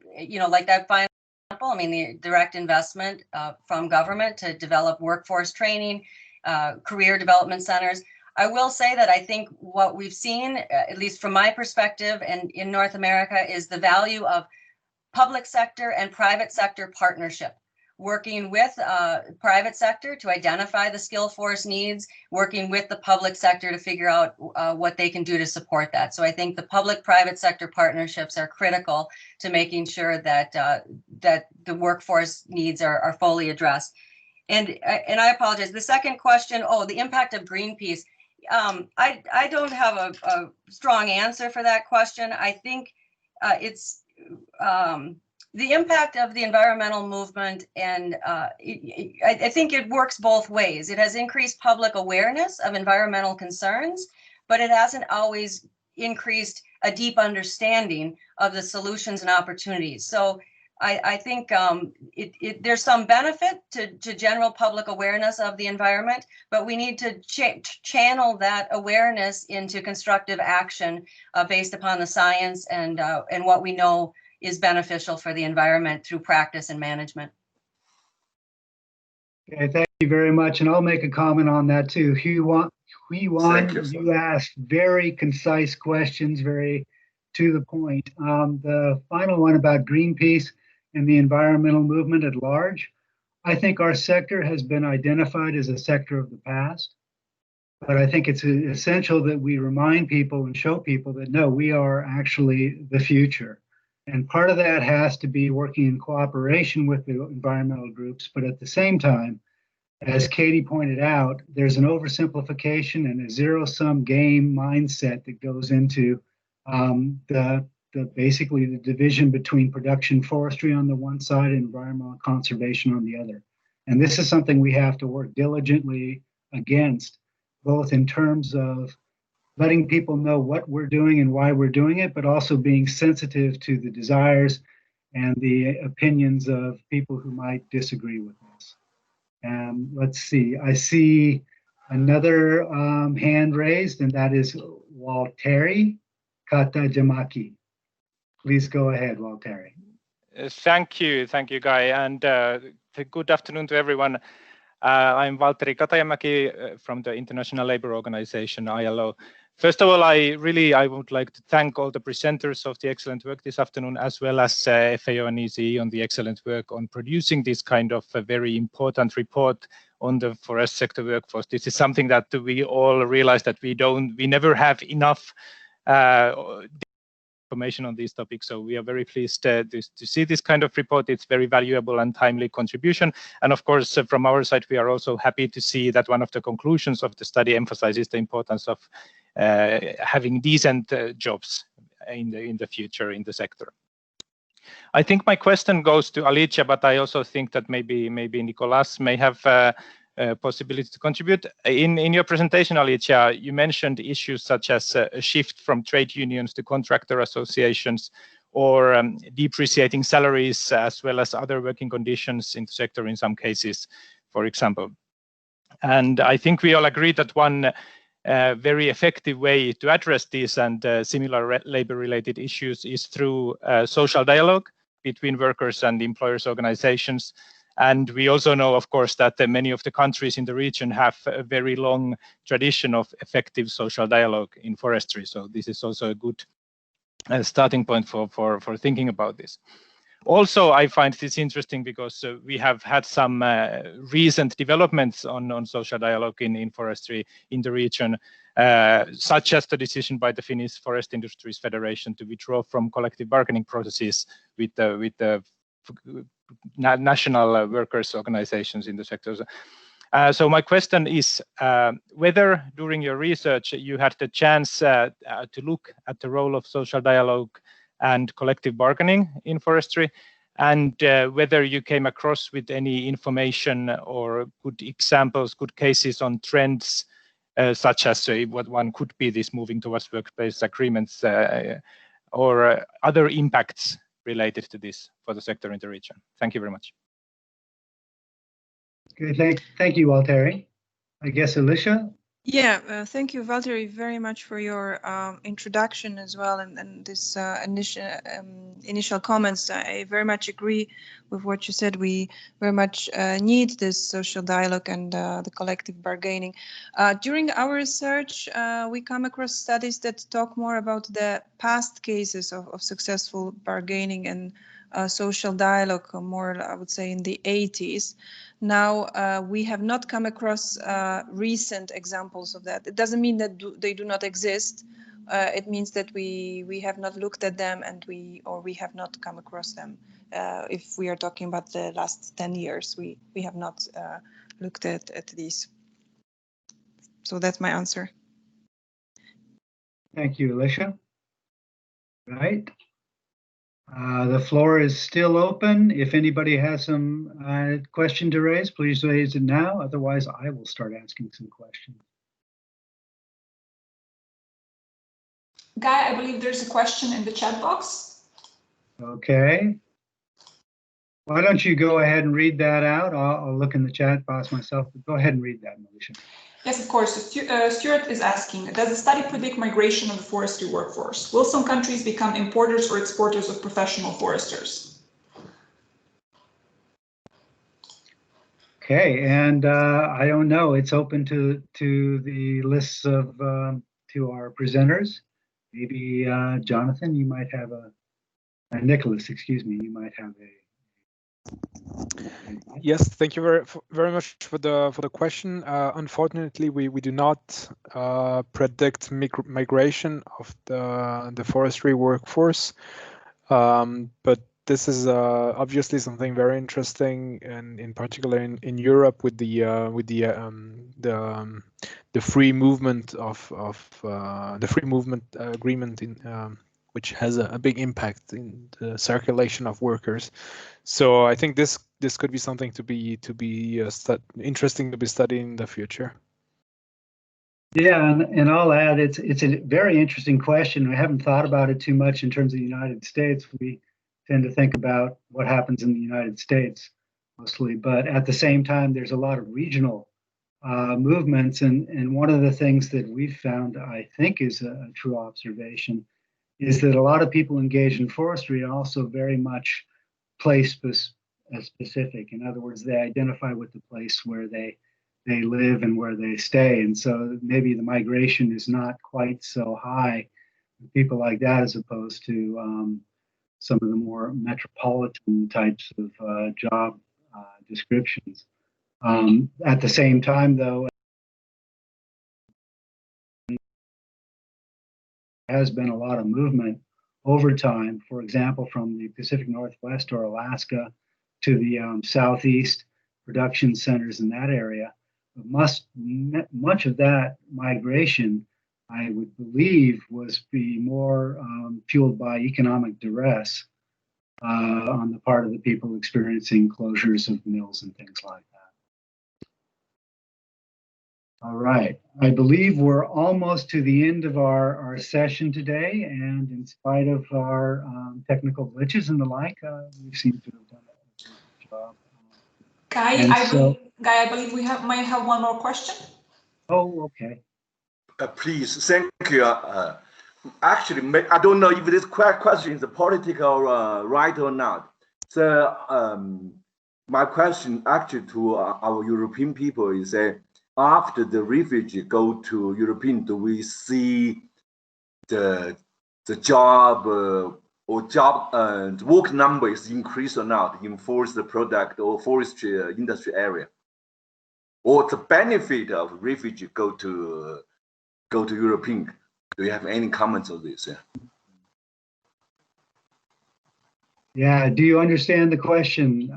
like that final example, I mean, the direct investment from government to develop workforce training, career development centers. I will say that I think what we've seen, at least from my perspective and in North America, is the value of public sector and private sector partnership. Working with private sector to identify the skill force needs, working with the public sector to figure out what they can do to support that. So I think the public-private sector partnerships are critical to making sure that that the workforce needs are fully addressed. And I apologize. The second question, the impact of Greenpeace. I don't have a strong answer for that question. I think it's the impact of the environmental movement, and I think it works both ways. It has increased public awareness of environmental concerns, but it hasn't always increased a deep understanding of the solutions and opportunities. So I think there's some benefit to general public awareness of the environment, but we need to channel that awareness into constructive action based upon the science and what we know is beneficial for the environment through practice and management. Okay, thank you very much. And I'll make a comment on that too. Huan, you asked very concise questions, very to the point. The final one about Greenpeace and the environmental movement at large, I think our sector has been identified as a sector of the past. But I think it's essential that we remind people and show people that no, we are actually the future. And part of that has to be working in cooperation with the environmental groups. But at the same time, as Katie pointed out, there's an oversimplification and a zero-sum game mindset that goes into basically the division between production forestry on the one side and environmental conservation on the other. And this is something we have to work diligently against, both in terms of letting people know what we're doing and why we're doing it, but also being sensitive to the desires and the opinions of people who might disagree with us. And let's see, I see another hand raised, and that is Walteri Katajamaki. Please go ahead, Walteri. Thank you, Guy, and good afternoon to everyone. I'm Valtteri Katajamaki from the International Labour Organization, ILO. First of all, I would like to thank all the presenters of the excellent work this afternoon, as well as FAO and ECE on the excellent work on producing this kind of a very important report on the forest sector workforce. This is something that we all realize that we never have enough information on these topics. So we are very pleased to see this kind of report. It's very valuable and timely contribution. And of course, from our side, we are also happy to see that one of the conclusions of the study emphasizes the importance of having decent jobs in the future in the sector. I think my question goes to Alicia, but I also think that maybe Nicolas may have possibility to contribute. In your presentation, Alicia, you mentioned issues such as a shift from trade unions to contractor associations, or depreciating salaries, as well as other working conditions in the sector in some cases, for example. And I think we all agree that one very effective way to address these and similar labor-related issues is through social dialogue between workers and employers' organizations. And we also know, of course, that many of the countries in the region have a very long tradition of effective social dialogue in forestry. So this is also a good starting point for thinking about this. Also, I find this interesting because we have had some recent developments on social dialogue in forestry in the region, such as the decision by the Finnish Forest Industries Federation to withdraw from collective bargaining processes with the national workers' organizations in the sectors. So my question is whether during your research you had the chance to look at the role of social dialogue and collective bargaining in forestry, and whether you came across with any information or good examples, good cases on trends, such as what one could be this moving towards work-based agreements or other impacts related to this for the sector in the region. Thank you very much. Good, thank you, Walteri. I guess Alicia? Yeah, thank you, Valtteri, very much for your introduction as well, and this initial comments. I very much agree with what you said. We very much need this social dialogue and the collective bargaining. During our research, we come across studies that talk more about the past cases of successful bargaining and social dialogue, more, I would say, in the 80s. Now, we have not come across recent examples of that. It doesn't mean that they do not exist. It means that we have not looked at them, and we have not come across them. If we are talking about the last 10 years, we have not looked at these. So that's my answer. Thank you, Alicia. Right. The floor is still open. If anybody has some question to raise, please raise it now. Otherwise, I will start asking some questions. Guy, I believe there's a question in the chat box. Okay. Why don't you go ahead and read that out? I'll look in the chat box myself, but go ahead and read that, Alicia. Yes, of course. Stuart is asking, does the study predict migration of the forestry workforce? Will some countries become importers or exporters of professional foresters? Okay, and I don't know. It's open to the lists of to our presenters. Maybe Jonathan, you might have Nicholas, excuse me, you might have a. Yes, thank you very much for the question. Unfortunately, we do not predict migration of the forestry workforce, but this is obviously something very interesting, and in particular in Europe with the free movement the free movement agreement in. Which has a big impact in the circulation of workers. So I think this could be something to be interesting to be studied in the future. Yeah, and I'll add, it's a very interesting question. I haven't thought about it too much in terms of the United States. tend to think about what happens in the United States mostly, but at the same time, there's a lot of regional movements. And one of the things that we've found, I think, is a true observation, is that a lot of people engaged in forestry are also very much place specific. In other words, they identify with the place where they live and where they stay. And so maybe the migration is not quite so high with people like that, as opposed to some of the more metropolitan types of job descriptions. At the same time, though, there has been a lot of movement over time, for example, from the Pacific Northwest or Alaska to the Southeast production centers in that area. But much of that migration, I would believe, was more fueled by economic duress on the part of the people experiencing closures of mills and things like that. All right, I believe we're almost to the end of our session today, and in spite of our technical glitches and the like, we seem to have done a good job. Guy, I believe we might have one more question. Oh, okay. Please, thank you. Actually, I don't know if this question is political right or not. So my question actually to our European people is after the refugee go to European, do we see the job or job work number is increased or not in forest product or forestry industry area, or the benefit of refugee go to European? Do you have any comments on this? Yeah. Do you understand the question?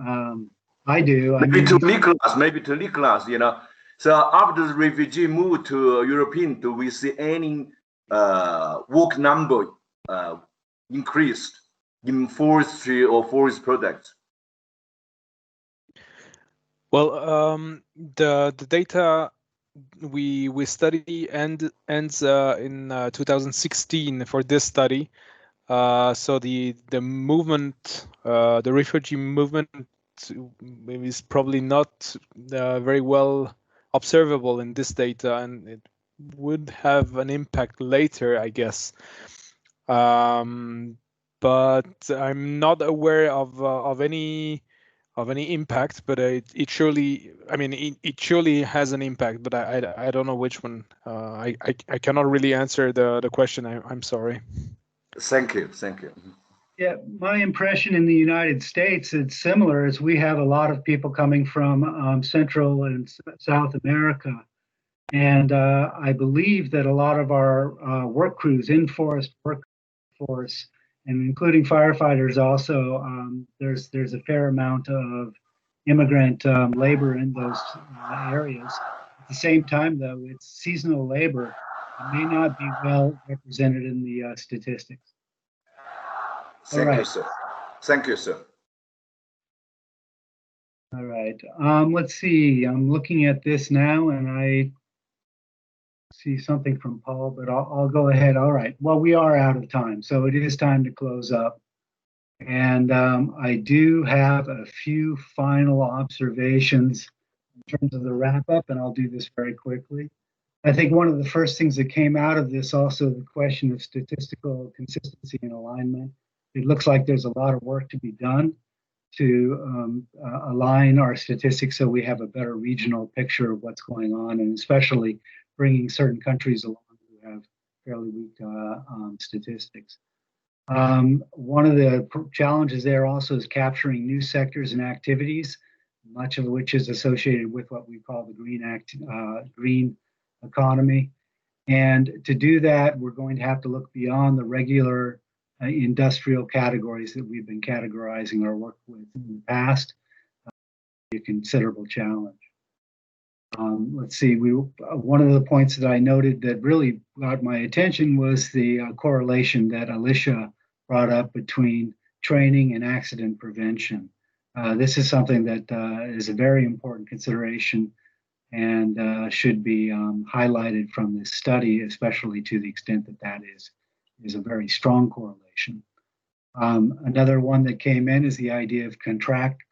I do. Maybe to Nicholas, you know. So after the refugee move to European, do we see any work number increased in forestry or forest products? Well, the data we study ends in 2016 for this study. So the movement, the refugee movement, is probably not very well observable in this data, and it would have an impact later, I guess. But I'm not aware of any impact, but it surely, I mean, it surely has an impact, but I don't know which one. I cannot really answer the question. I'm sorry. Thank you. Yeah, my impression in the United States, it's similar, as we have a lot of people coming from Central and South America. And I believe that a lot of our work crews in forest workforce, and including firefighters also, there's a fair amount of immigrant labor in those areas. At the same time, though, it's seasonal labor. It may not be well represented in the statistics. Thank you, sir. Thank you, sir. All right. Let's see. I'm looking at this now, and I see something from Paul, but I'll go ahead. All right. Well, we are out of time, so it is time to close up. And I do have a few final observations in terms of the wrap up, and I'll do this very quickly. I think one of the first things that came out of this, also the question of statistical consistency and alignment. It looks like there's a lot of work to be done to align our statistics so we have a better regional picture of what's going on, and especially bringing certain countries along who have fairly weak statistics. One of the challenges there also is capturing new sectors and activities, much of which is associated with what we call the green economy. And to do that, we're going to have to look beyond the regular industrial categories that we've been categorizing our work with in the past. A considerable challenge. Let's see, one of the points that I noted that really got my attention was the correlation that Alicia brought up between training and accident prevention. This is something that is a very important consideration and should be highlighted from this study, especially to the extent that that is a very strong correlation. Another one that came in is the idea of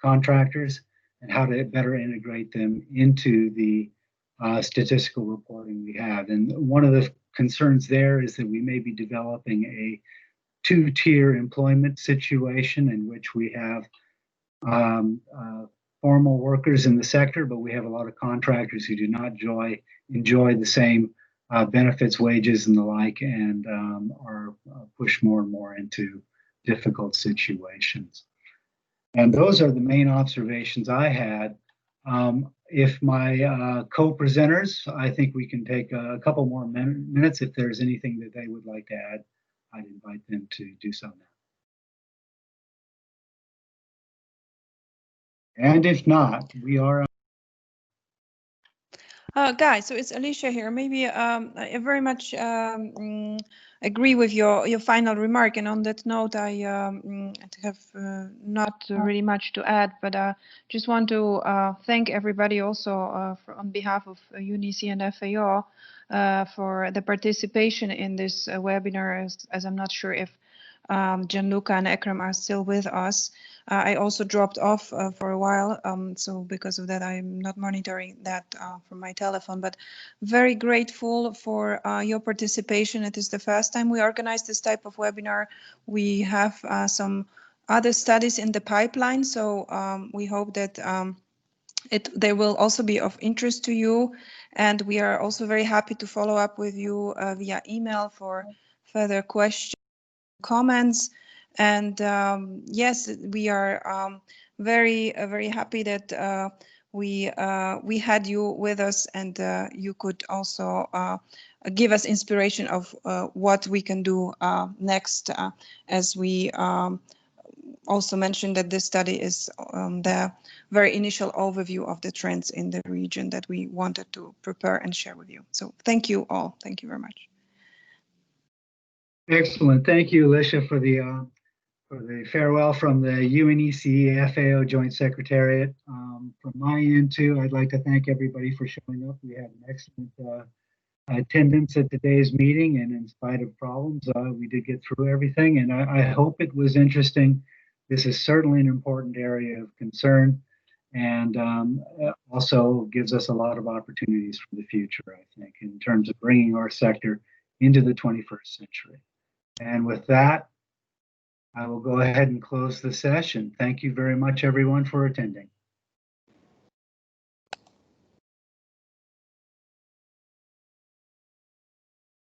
contractors and how to better integrate them into the statistical reporting we have. And one of the concerns there is that we may be developing a two-tier employment situation in which we have formal workers in the sector, but we have a lot of contractors who do not enjoy the same benefits, wages, and the like, and are pushed more and more into difficult situations. And those are the main observations I had. If my co-presenters, I think we can take a couple more minutes. If there's anything that they would like to add, I'd invite them to do so now. And if not, we are. Guys, so it's Alicia here. Maybe I very much agree with your final remark. And on that note, I have not really much to add, but just want to thank everybody also on behalf of UNECE and FAO for the participation in this webinar, as I'm not sure if Gianluca and Ekram are still with us. I also dropped off for a while, so because of that I'm not monitoring that from my telephone, but very grateful for your participation. It is the first time we organize this type of webinar. We have some other studies in the pipeline, so we hope that they will also be of interest to you, and we are also very happy to follow up with you via email for further questions, comments. And yes, we are very happy that we had you with us, and you could also give us inspiration of what we can do next, as we also mentioned that this study is the very initial overview of the trends in the region that we wanted to prepare and share with you. So thank you all. Thank you very much. Excellent. Thank you, Alicia, for the farewell from the UNECE FAO Joint Secretariat. From my end too, I'd like to thank everybody for showing up. We had an excellent attendance at today's meeting, and in spite of problems, we did get through everything, and I hope it was interesting. This is certainly an important area of concern, and also gives us a lot of opportunities for the future, I think, in terms of bringing our sector into the 21st century. And with that, I will go ahead and close the session. Thank you very much, everyone, for attending.